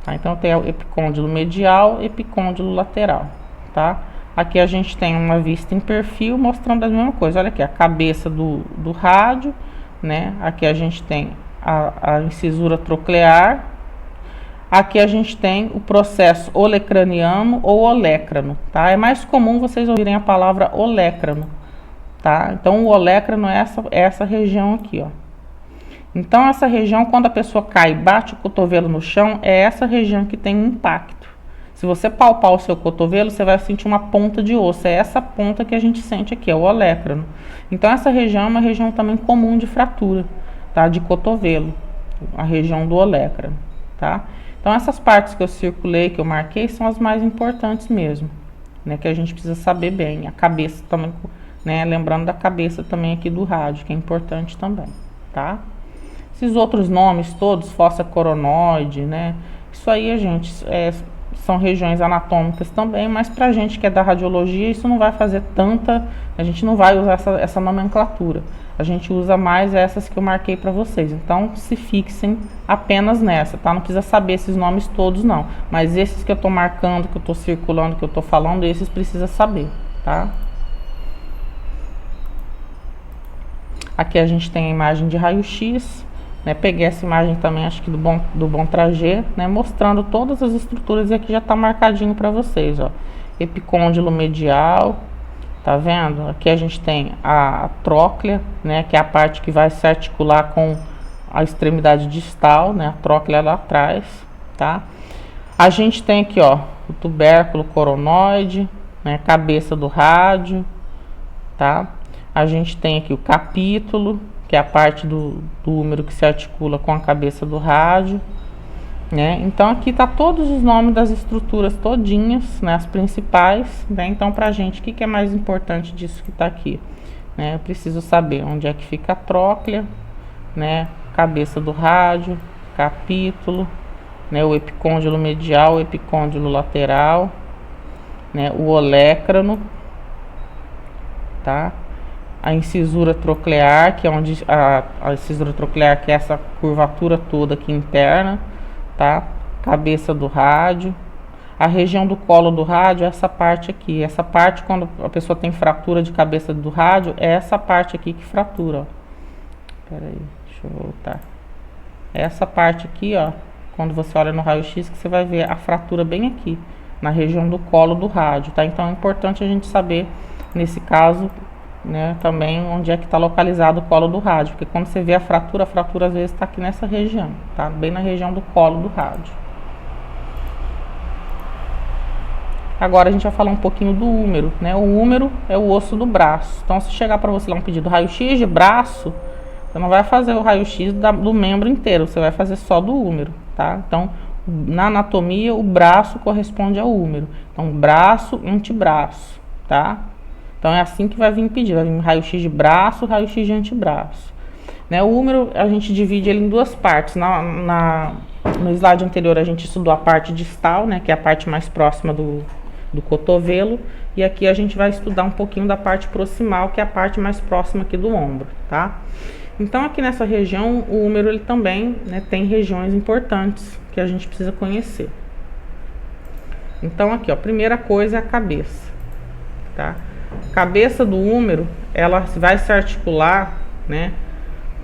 Tá? Então tem o epicôndilo medial, epicôndilo lateral, tá? Aqui a gente tem uma vista em perfil mostrando a mesma coisa. Olha aqui, a cabeça do rádio, né? Aqui a gente tem a incisura troclear. Aqui a gente tem o processo olecraniano ou olécrano, tá? É mais comum vocês ouvirem a palavra olécrano, tá? Então, o olécrano é essa região aqui, ó. Então, essa região, quando a pessoa cai e bate o cotovelo no chão, é essa região que tem um impacto. Se você palpar o seu cotovelo, você vai sentir uma ponta de osso. É essa ponta que a gente sente aqui, é o olécrano. Então, essa região é uma região também comum de fratura, tá? De cotovelo, a região do olécrano, tá? Então, essas partes que eu circulei, que eu marquei, são as mais importantes mesmo, né? Que a gente precisa saber bem. A cabeça também, né? Lembrando da cabeça também aqui do rádio, que é importante também, tá? Esses outros nomes todos, fossa coronoide, né? Isso aí, gente, são regiões anatômicas também, mas pra gente que é da radiologia, isso não vai fazer tanta, a gente não vai usar essa nomenclatura. A gente usa mais essas que eu marquei para vocês. Então, se fixem apenas nessa, tá? Não precisa saber esses nomes todos, não. Mas esses que eu tô marcando, que eu tô circulando, que eu tô falando, esses precisa saber, tá? Aqui a gente tem a imagem de raio-x, né? Peguei essa imagem também, acho que do Bontrager, né? Mostrando todas as estruturas, e aqui já tá marcadinho para vocês, ó. Epicôndilo medial, tá vendo? Aqui a gente tem a tróclea, né? Que é a parte que vai se articular com a extremidade distal, né? A tróclea lá atrás, tá? A gente tem aqui, ó, o tubérculo coronoide, né? Cabeça do rádio, tá? A gente tem aqui o capítulo, que é a parte do úmero que se articula com a cabeça do rádio, né? Então aqui tá todos os nomes das estruturas todinhas, né? As principais, né? Então pra gente, o que é mais importante disso que tá aqui, né? Eu preciso saber onde é que fica a tróclea, né? Cabeça do rádio, capítulo, né? O epicôndilo medial, o epicôndilo lateral, né? O olécrano, tá? A incisura troclear, que é onde a incisura troclear, que é essa curvatura toda aqui interna, tá? Cabeça do rádio. A região do colo do rádio é essa parte aqui. Essa parte, quando a pessoa tem fratura de cabeça do rádio, é essa parte aqui que fratura, ó. Pera aí, deixa eu voltar. É essa parte aqui, ó. Quando você olha no raio-x, que você vai ver a fratura bem aqui, na região do colo do rádio, tá? Então é importante a gente saber, nesse caso, né, também onde é que está localizado o colo do rádio, porque quando você vê a fratura às vezes está aqui nessa região, tá? Bem na região do colo do rádio. Agora a gente vai falar um pouquinho do húmero, né? O húmero é o osso do braço. Então, se chegar para você lá um pedido raio-x de braço, você não vai fazer o raio-x do membro inteiro, você vai fazer só do húmero, tá? Então, na anatomia, o braço corresponde ao húmero. Então, braço, antebraço, tá? Então, é assim que vai vir pedir. Vai vir raio-x de braço, raio-x de antebraço. Né? O húmero, a gente divide ele em duas partes. No slide anterior, a gente estudou a parte distal, né? Que é a parte mais próxima do cotovelo. E aqui a gente vai estudar um pouquinho da parte proximal, que é a parte mais próxima aqui do ombro, tá? Então, aqui nessa região, o húmero, ele também, né, tem regiões importantes que a gente precisa conhecer. Então, aqui, ó, a primeira coisa é a cabeça, tá? Cabeça do húmero, ela vai se articular, né,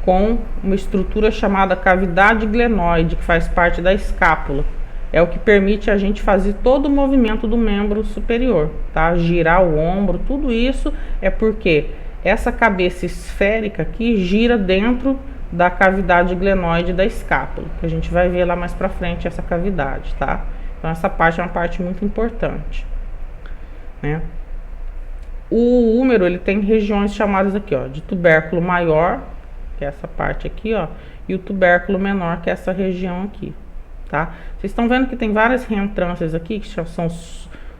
com uma estrutura chamada cavidade glenoide, que faz parte da escápula. É o que permite a gente fazer todo o movimento do membro superior, tá? Girar o ombro, tudo isso é porque essa cabeça esférica aqui gira dentro da cavidade glenoide da escápula, que a gente vai ver lá mais pra frente essa cavidade, tá? Então essa parte é uma parte muito importante, né? O húmero, ele tem regiões chamadas aqui, ó, de tubérculo maior, que é essa parte aqui, ó, e o tubérculo menor, que é essa região aqui, tá? Vocês estão vendo que tem várias reentrâncias aqui, que são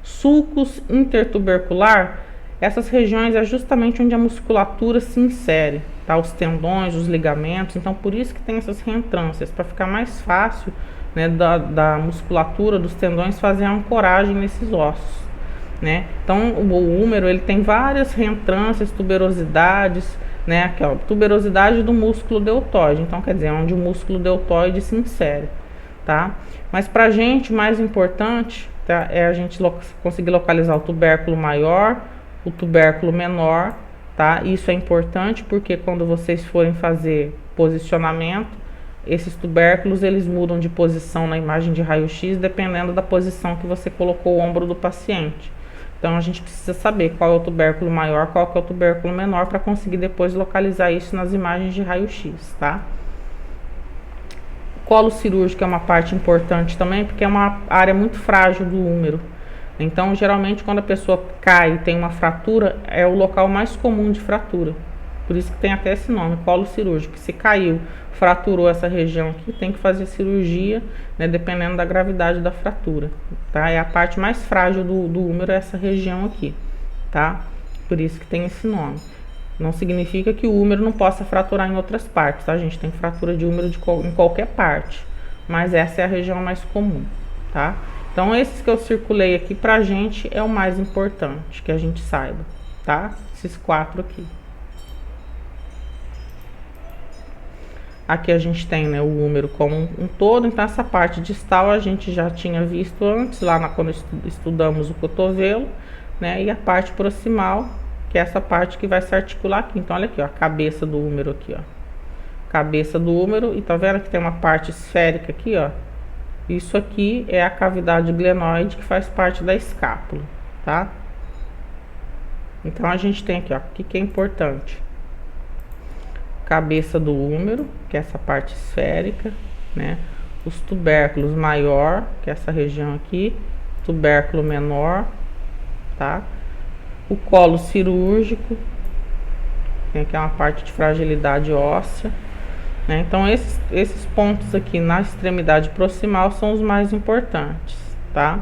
sulcos intertubercular. Essas regiões é justamente onde a musculatura se insere, tá? Os tendões, os ligamentos. Então, por isso que tem essas reentrâncias, para ficar mais fácil, né, da musculatura, dos tendões, fazer a ancoragem nesses ossos, né? Então, o húmero, ele tem várias reentrâncias, tuberosidades, né? Aqui, ó, tuberosidade do músculo deltoide. Então, quer dizer, onde o músculo deltoide se insere, tá? Mas pra gente, o mais importante, tá, é a gente conseguir localizar o tubérculo maior, o tubérculo menor, tá? Isso é importante porque quando vocês forem fazer posicionamento, esses tubérculos, eles mudam de posição na imagem de raio-x, dependendo da posição que você colocou o ombro do paciente. Então, a gente precisa saber qual é o tubérculo maior, qual que é o tubérculo menor, para conseguir depois localizar isso nas imagens de raio-x, tá? O colo cirúrgico é uma parte importante também, porque é uma área muito frágil do húmero. Então, geralmente, quando a pessoa cai e tem uma fratura, é o local mais comum de fratura. Por isso que tem até esse nome, colo cirúrgico. Se caiu, fraturou essa região aqui, tem que fazer cirurgia, né, dependendo da gravidade da fratura, tá? É a parte mais frágil do húmero, essa região aqui, tá? Por isso que tem esse nome. Não significa que o húmero não possa fraturar em outras partes, tá, gente? Tem fratura de húmero em qualquer parte, mas essa é a região mais comum, tá? Então, esses que eu circulei aqui pra gente é o mais importante que a gente saiba, tá? Esses 4 aqui. Aqui a gente tem, né, o número como um todo, então essa parte distal a gente já tinha visto antes, quando estudamos o cotovelo, né, e a parte proximal, que é essa parte que vai se articular aqui. Então, olha aqui, ó, a cabeça do húmero aqui, ó. Cabeça do húmero, e tá vendo que tem uma parte esférica aqui, ó? Isso aqui é a cavidade glenoide que faz parte da escápula, tá? Então, a gente tem aqui, ó, o que é importante? Cabeça do húmero, que é essa parte esférica, né? Os tubérculos maior, que é essa região aqui, tubérculo menor, tá? O colo cirúrgico, tem aqui uma parte de fragilidade óssea, né? Então, esses pontos aqui na extremidade proximal são os mais importantes, tá?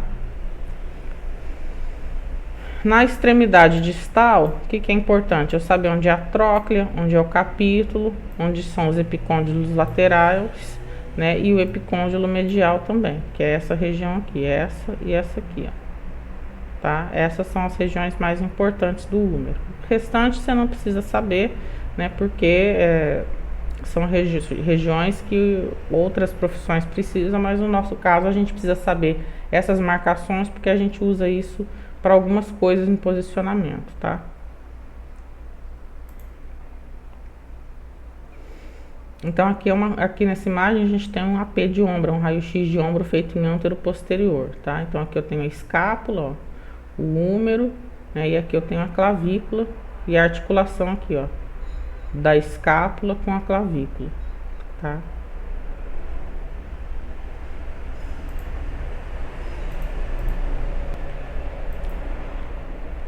Na extremidade distal, o que é importante? Eu saber onde é a tróclea, onde é o capítulo, onde são os epicôndilos laterais, né? E o epicôndilo medial também, que é essa região aqui, essa e essa aqui, ó. Tá? Essas são as regiões mais importantes do húmero. O restante você não precisa saber, né? Porque são regiões que outras profissões precisam, mas no nosso caso a gente precisa saber essas marcações porque a gente usa isso para algumas coisas em posicionamento, tá? Então aqui nessa imagem a gente tem um AP de ombro, um raio-x de ombro feito em ântero posterior, tá? Então aqui eu tenho a escápula, ó, o húmero, né? E aqui eu tenho a clavícula e a articulação aqui, ó, da escápula com a clavícula, tá?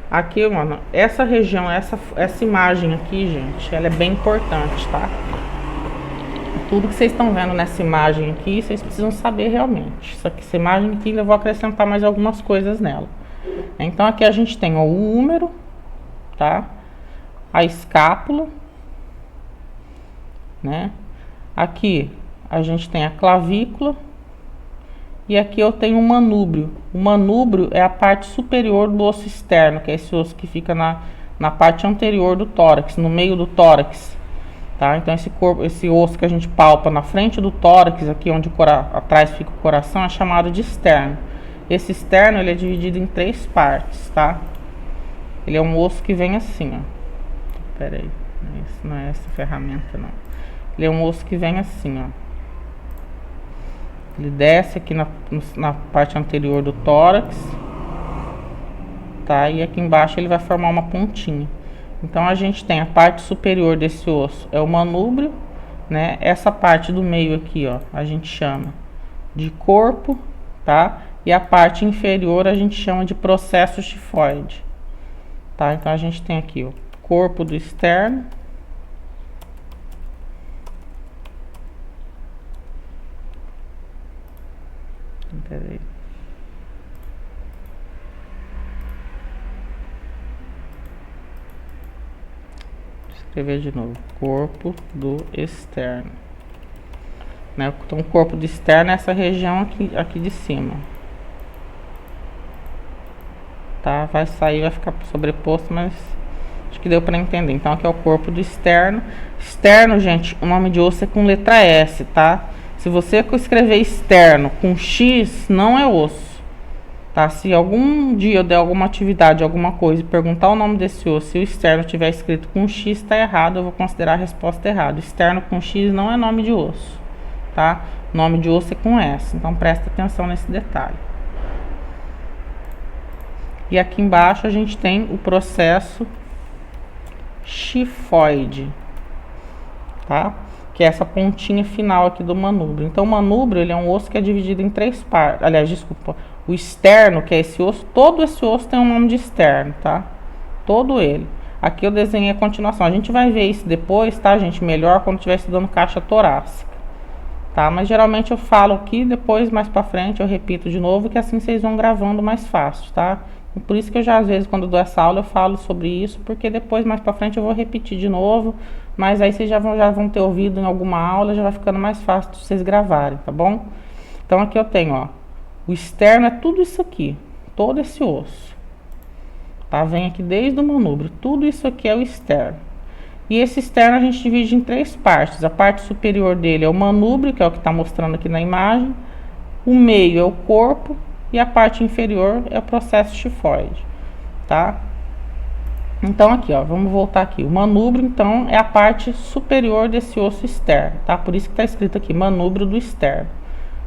Aqui, mano, essa região, essa imagem aqui, gente, ela é bem importante, tá? Tudo que vocês estão vendo nessa imagem aqui, vocês precisam saber realmente. Só que essa imagem aqui eu vou acrescentar mais algumas coisas nela. Então, aqui a gente tem, ó, o húmero, tá? A escápula, né? Aqui a gente tem a clavícula. E aqui eu tenho um manúbrio. O manúbrio é a parte superior do osso externo, que é esse osso que fica na parte anterior do tórax, no meio do tórax, tá? Então esse osso que a gente palpa na frente do tórax, aqui onde atrás fica o coração, é chamado de externo. Esse externo ele é dividido em 3 partes, tá? Ele é um osso que vem assim, ó. Pera aí, não é essa ferramenta não. Ele é um osso que vem assim, ó. Ele desce aqui na parte anterior do tórax, tá? E aqui embaixo ele vai formar uma pontinha. Então a gente tem a parte superior desse osso, é o manúbrio, né? Essa parte do meio aqui, ó, a gente chama de corpo, tá? E a parte inferior a gente chama de processo xifoide, tá? Então a gente tem aqui o corpo do externo. Peraí. Vou escrever de novo. Corpo do externo, né? Então, o corpo do externo é essa região aqui de cima, tá? Vai sair, vai ficar sobreposto, mas acho que deu para entender. Então, aqui é o corpo do externo. Externo, gente, o nome de osso é com letra S, tá? Se você escrever externo com X, não é osso, tá? Se algum dia eu der alguma atividade, alguma coisa e perguntar o nome desse osso, se o externo tiver escrito com X, tá errado, eu vou considerar a resposta errada. Externo com X não é nome de osso, tá? Nome de osso é com S, então presta atenção nesse detalhe. E aqui embaixo a gente tem o processo xifoide, tá? Que é essa pontinha final aqui do manúbrio. Então, o manúbrio, ele é um osso que é dividido em 3 partes. Aliás, desculpa, o externo, que é esse osso, todo esse osso tem um nome de externo, tá? Todo ele. Aqui eu desenhei a continuação. A gente vai ver isso depois, tá, gente? Melhor quando estiver estudando caixa torácica, tá? Mas geralmente eu falo aqui, depois, mais pra frente, eu repito de novo, que assim vocês vão gravando mais fácil, tá? Por isso que eu já, às vezes, quando dou essa aula, eu falo sobre isso, porque depois, mais pra frente, eu vou repetir de novo, mas aí vocês já vão ter ouvido em alguma aula, já vai ficando mais fácil de vocês gravarem, tá bom? Então, aqui eu tenho, ó, O externo é tudo isso aqui, todo esse osso, tá? Vem aqui desde o manúbrio, tudo isso aqui é o externo. E esse externo a gente divide em 3 partes. A parte superior dele é o manúbrio, que é o que está mostrando aqui na imagem. O meio é o corpo e a parte inferior é o processo tifoide, tá? Então aqui, ó, vamos voltar aqui. O manúbrio, então, é a parte superior desse osso externo, tá? Por isso que está escrito aqui, manúbrio do externo,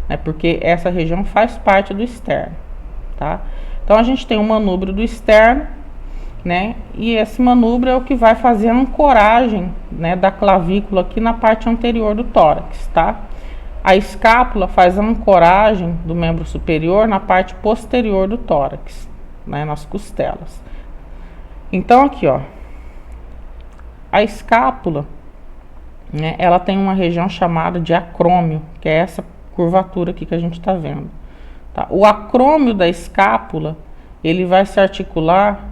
né? Porque essa região faz parte do externo, tá? Então a gente tem o manúbrio do externo, né? E esse manúbrio é o que vai fazer a ancoragem, né, da clavícula aqui na parte anterior do tórax, tá? A escápula faz a ancoragem do membro superior na parte posterior do tórax, né, nas costelas. Então aqui, ó, a escápula, né, ela tem uma região chamada de acrômio, que é essa curvatura aqui que a gente está vendo, tá? O acrômio da escápula, ele vai se articular,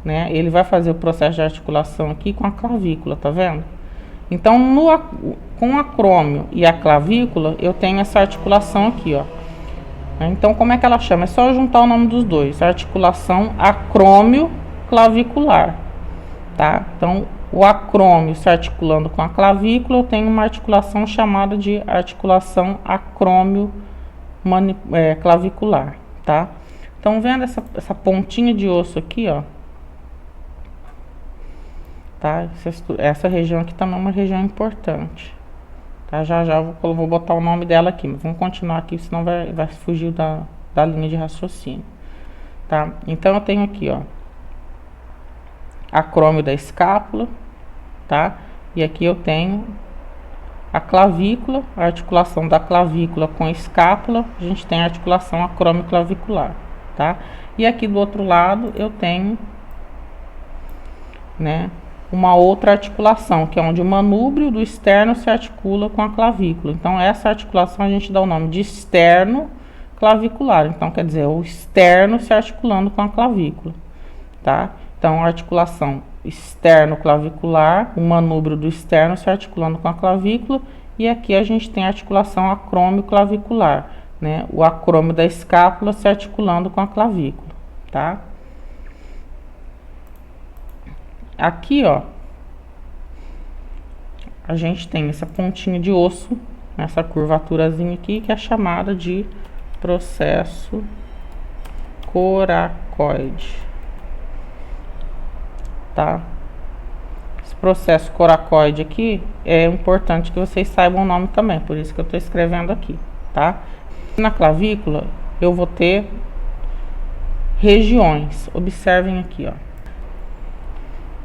né, ele vai fazer o processo de articulação aqui com a clavícula, tá vendo? Então, com o acrômio e a clavícula, eu tenho essa articulação aqui, ó. Então, como é que ela chama? É só juntar o nome dos dois, articulação acrômio-clavicular, tá? Então, o acrômio se articulando com a clavícula, eu tenho uma articulação chamada de articulação acrômio-clavicular, tá? Então, vendo essa pontinha de osso aqui, ó, tá? Essa região aqui também é uma região importante, tá? Já vou botar o nome dela aqui, mas vamos continuar aqui, senão vai fugir da linha de raciocínio, tá? Então eu tenho aqui, ó, acrômio da escápula, tá? E aqui eu tenho a clavícula, a articulação da clavícula com a escápula, a gente tem a articulação acrômio-clavicular, tá? E aqui do outro lado eu tenho, né, uma outra articulação, que é onde o manúbrio do externo se articula com a clavícula. Então, essa articulação a gente dá o nome de externo clavicular. Então, quer dizer, o externo se articulando com a clavícula, tá? Então, a articulação externo clavicular, o manúbrio do externo se articulando com a clavícula, e aqui a gente tem a articulação acrômio-clavicular, né? O acrômio da escápula se articulando com a clavícula, tá? Aqui, ó, a gente tem essa pontinha de osso, essa curvaturazinha aqui, que é chamada de processo coracoide, tá? Esse processo coracoide aqui é importante que vocês saibam o nome também, por isso que eu estou escrevendo aqui, tá? Na clavícula eu vou ter regiões, observem aqui, ó.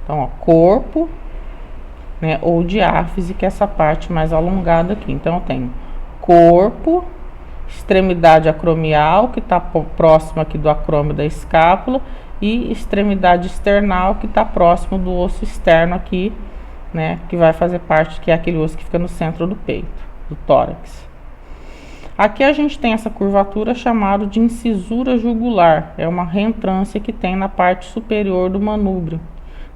Então, ó, corpo, né, ou diáfise, que é essa parte mais alongada aqui. Então, eu tenho corpo, extremidade acromial, que está próximo aqui do acrômio da escápula, e extremidade external, que está próximo do osso externo aqui, né, que vai fazer parte, que é aquele osso que fica no centro do peito, do tórax. Aqui a gente tem essa curvatura chamada de incisura jugular, é uma reentrância que tem na parte superior do manúbrio.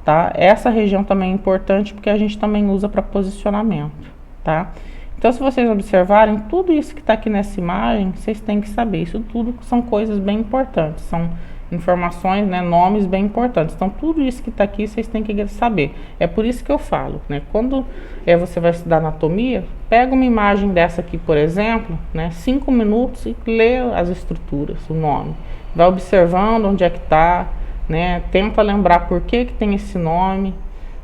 Tá? Essa região também é importante porque a gente também usa para posicionamento, tá? Então, se vocês observarem, tudo isso que está aqui nessa imagem, vocês têm que saber. Isso tudo são coisas bem importantes, são informações, né, nomes bem importantes. Então, tudo isso que está aqui, vocês têm que saber. É por isso que eu falo, né? Quando você vai estudar anatomia, pega uma imagem dessa aqui, por exemplo, né, 5 minutos e lê as estruturas, o nome. Vai observando onde é que está, né? Tenta lembrar por que tem esse nome,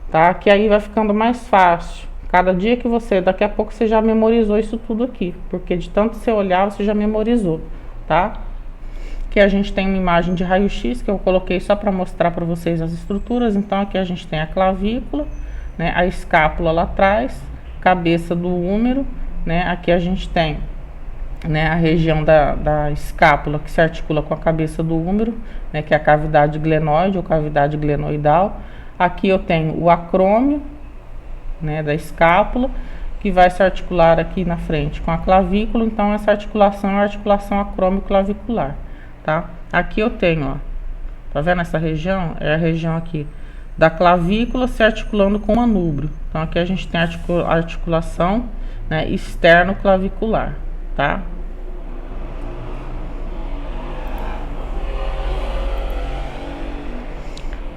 tá? Que aí vai ficando mais fácil. Cada dia que daqui a pouco você já memorizou isso tudo aqui, porque de tanto você olhar, você já memorizou, tá? Que a gente tem uma imagem de raio-x que eu coloquei só para mostrar para vocês as estruturas. Então aqui a gente tem a clavícula, né? A escápula lá atrás, cabeça do húmero, né? Aqui a gente tem, né, a região da escápula que se articula com a cabeça do húmero, né, que é a cavidade glenoide ou cavidade glenoidal. Aqui eu tenho o acrômio, né, da escápula, que vai se articular aqui na frente com a clavícula. Então essa articulação é a articulação acrômio-clavicular, tá? Aqui eu tenho, ó, tá vendo essa região? É a região aqui da clavícula se articulando com o manúbrio. Então aqui a gente tem a articulação, né, externo-clavicular, tá?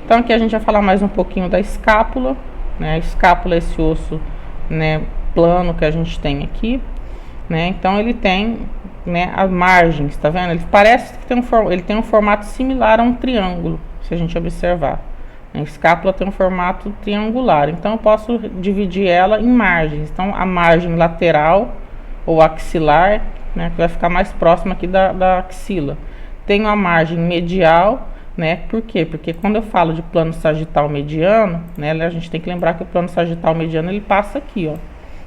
Então aqui a gente vai falar mais um pouquinho da escápula, né? A escápula é esse osso, né, plano que a gente tem aqui, né? Então ele tem, né, as margens, tá vendo? Ele parece que ele tem um formato similar a um triângulo, se a gente observar. A escápula tem um formato triangular, então eu posso dividir ela em margens. Então a margem lateral ou axilar, né, que vai ficar mais próxima aqui da axila. Tenho a margem medial, né? Por quê? Porque quando eu falo de plano sagital mediano, né, a gente tem que lembrar que o plano sagital mediano ele passa aqui, ó,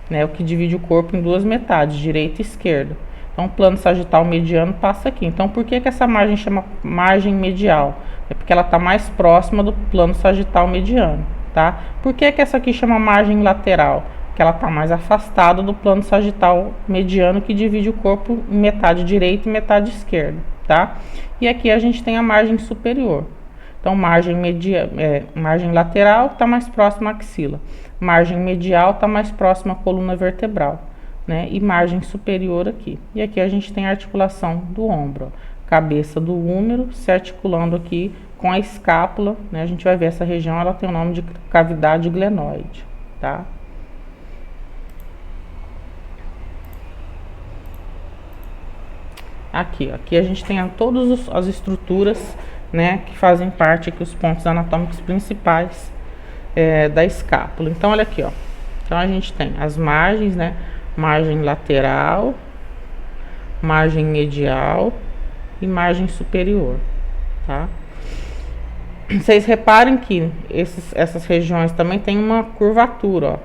né, o que divide o corpo em duas metades, direita e esquerda. Então o plano sagital mediano passa aqui. Então por que essa margem chama margem medial? É porque ela está mais próxima do plano sagital mediano, tá? Por que essa aqui chama margem lateral? Porque ela está mais afastada do plano sagital mediano, que divide o corpo em metade direita e metade esquerda, tá? E aqui a gente tem a margem superior. Então margem lateral está mais próxima à axila, margem medial está mais próxima à coluna vertebral, né? E margem superior aqui. E aqui a gente tem a articulação do ombro, ó. Cabeça do húmero se articulando aqui com a escápula, né? A gente vai ver essa região, ela tem o nome de cavidade glenoide, tá? Aqui a gente tem todas as estruturas, né, que fazem parte aqui, os pontos anatômicos principais da escápula. Então olha aqui, ó. Então a gente tem as margens, né? Margem lateral, margem medial e margem superior, tá? Vocês reparem que essas regiões também tem uma curvatura, ó,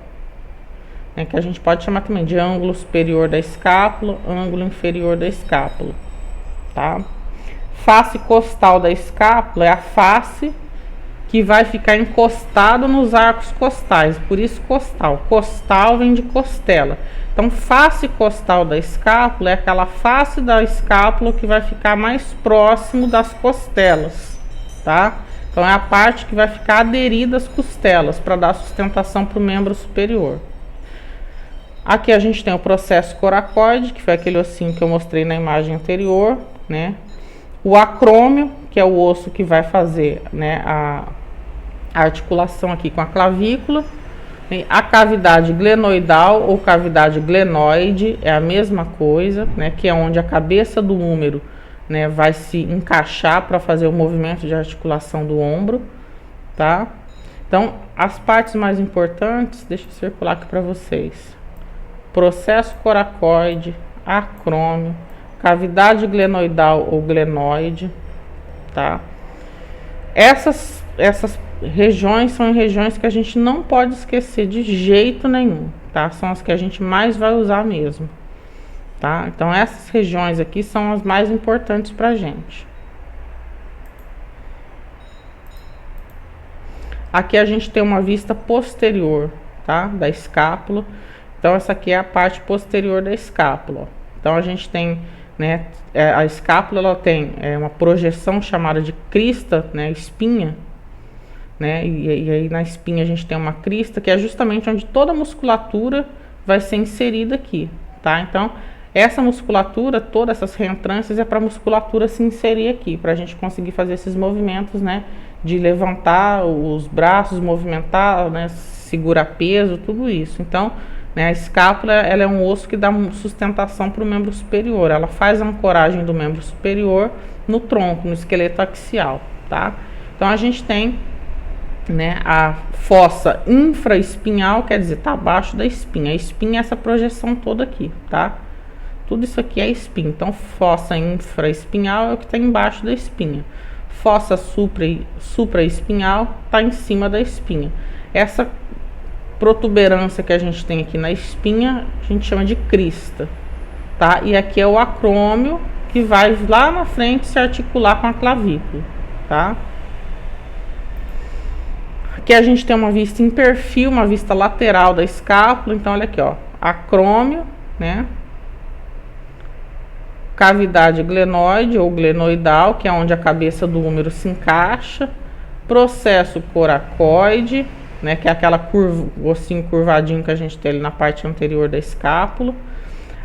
né, que a gente pode chamar também de ângulo superior da escápula, ângulo inferior da escápula, tá? Face costal da escápula é a face que vai ficar encostado nos arcos costais, por isso costal. Costal vem de costela. Então, face costal da escápula é aquela face da escápula que vai ficar mais próximo das costelas, tá? Então, é a parte que vai ficar aderida às costelas para dar sustentação para o membro superior. Aqui a gente tem o processo coracoide, que foi aquele ossinho que eu mostrei na imagem anterior, né? O acrômio, que é o osso que vai fazer, né, a articulação aqui com a clavícula. A cavidade glenoidal ou cavidade glenoide é a mesma coisa, né, que é onde a cabeça do húmero, né, vai se encaixar para fazer o movimento de articulação do ombro, tá? Então, as partes mais importantes, deixa eu circular aqui para vocês. Processo coracoide, acrômio, cavidade glenoidal ou glenoide, tá? Essas regiões são regiões que a gente não pode esquecer de jeito nenhum, tá? São as que a gente mais vai usar mesmo, tá? Então essas regiões aqui são as mais importantes pra gente. Aqui a gente tem uma vista posterior, tá? Da escápula. Então essa aqui é a parte posterior da escápula, ó. Então a gente tem, né, a escápula ela tem uma projeção chamada de crista, né, espinha, né, e aí na espinha a gente tem uma crista que é justamente onde toda a musculatura vai ser inserida aqui, tá? Então essa musculatura, todas essas reentrâncias é para a musculatura se inserir aqui, para a gente conseguir fazer esses movimentos, né, de levantar os braços, movimentar, né, segurar peso, tudo isso. Então, né, a escápula ela é um osso que dá sustentação para o membro superior. Ela faz a ancoragem do membro superior no tronco, no esqueleto axial, tá? Então a gente tem, né, a fossa infraespinhal, quer dizer, tá abaixo da espinha. A espinha é essa projeção toda aqui, tá? Tudo isso aqui é espinha. Então fossa infraespinhal é o que está embaixo da espinha. Fossa supraespinhal está em cima da espinha. Essa protuberância que a gente tem aqui na espinha, a gente chama de crista, tá? E aqui é o acrômio, que vai lá na frente se articular com a clavícula, tá? Aqui a gente tem uma vista em perfil, uma vista lateral da escápula. Então olha aqui, ó, acrômio, né? Cavidade glenoide ou glenoidal, que é onde a cabeça do húmero se encaixa. Processo coracoide, né, que é aquela curva, ossinho curvadinho que a gente tem ali na parte anterior da escápula.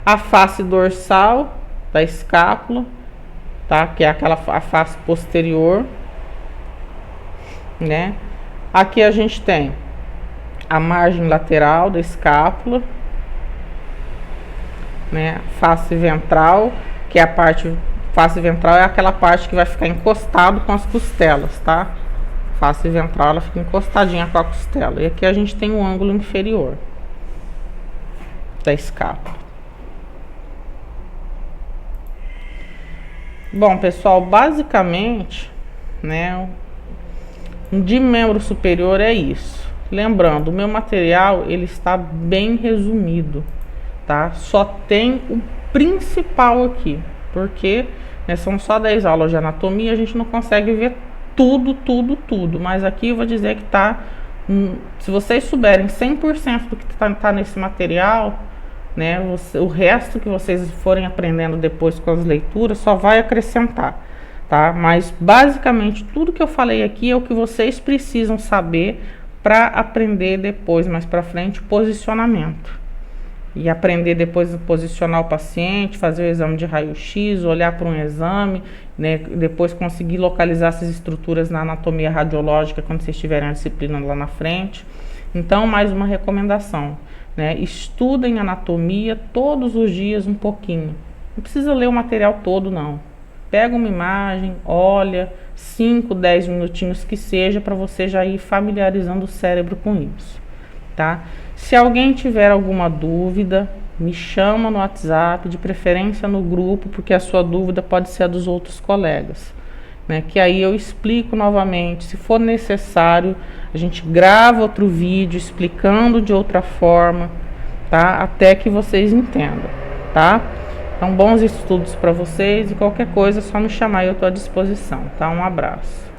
A face dorsal da escápula, tá, que é a face posterior. né? Aqui a gente tem a margem lateral da escápula, né? Face ventral, que é a parte, face ventral é aquela parte que vai ficar encostado com as costelas, tá? Face ventral, ela fica encostadinha com a costela. E aqui a gente tem o ângulo inferior da escápula. Bom, pessoal, basicamente, né, de membro superior é isso. Lembrando, o meu material ele está bem resumido, tá? Só tem o principal aqui, porque, né, são só 10 aulas de anatomia, a gente não consegue ver tudo, mas aqui eu vou dizer que tá, se vocês souberem 100% do que tá nesse material, né, o resto que vocês forem aprendendo depois com as leituras só vai acrescentar, tá? Mas basicamente tudo que eu falei aqui é o que vocês precisam saber para aprender depois, mais para frente, posicionamento. E aprender depois a posicionar o paciente, fazer o exame de raio-x, olhar para um exame, né, depois conseguir localizar essas estruturas na anatomia radiológica quando vocês tiverem a disciplina lá na frente. Então, mais uma recomendação, né? Estudem anatomia todos os dias um pouquinho. Não precisa ler o material todo, não. Pega uma imagem, olha, 5, 10 minutinhos que seja, para você já ir familiarizando o cérebro com isso, tá? Se alguém tiver alguma dúvida, me chama no WhatsApp, de preferência no grupo, porque a sua dúvida pode ser a dos outros colegas, né? Que aí eu explico novamente. Se for necessário, a gente grava outro vídeo explicando de outra forma, tá? Até que vocês entendam, tá? Então, bons estudos para vocês, e qualquer coisa é só me chamar e eu estou à disposição, tá? Um abraço.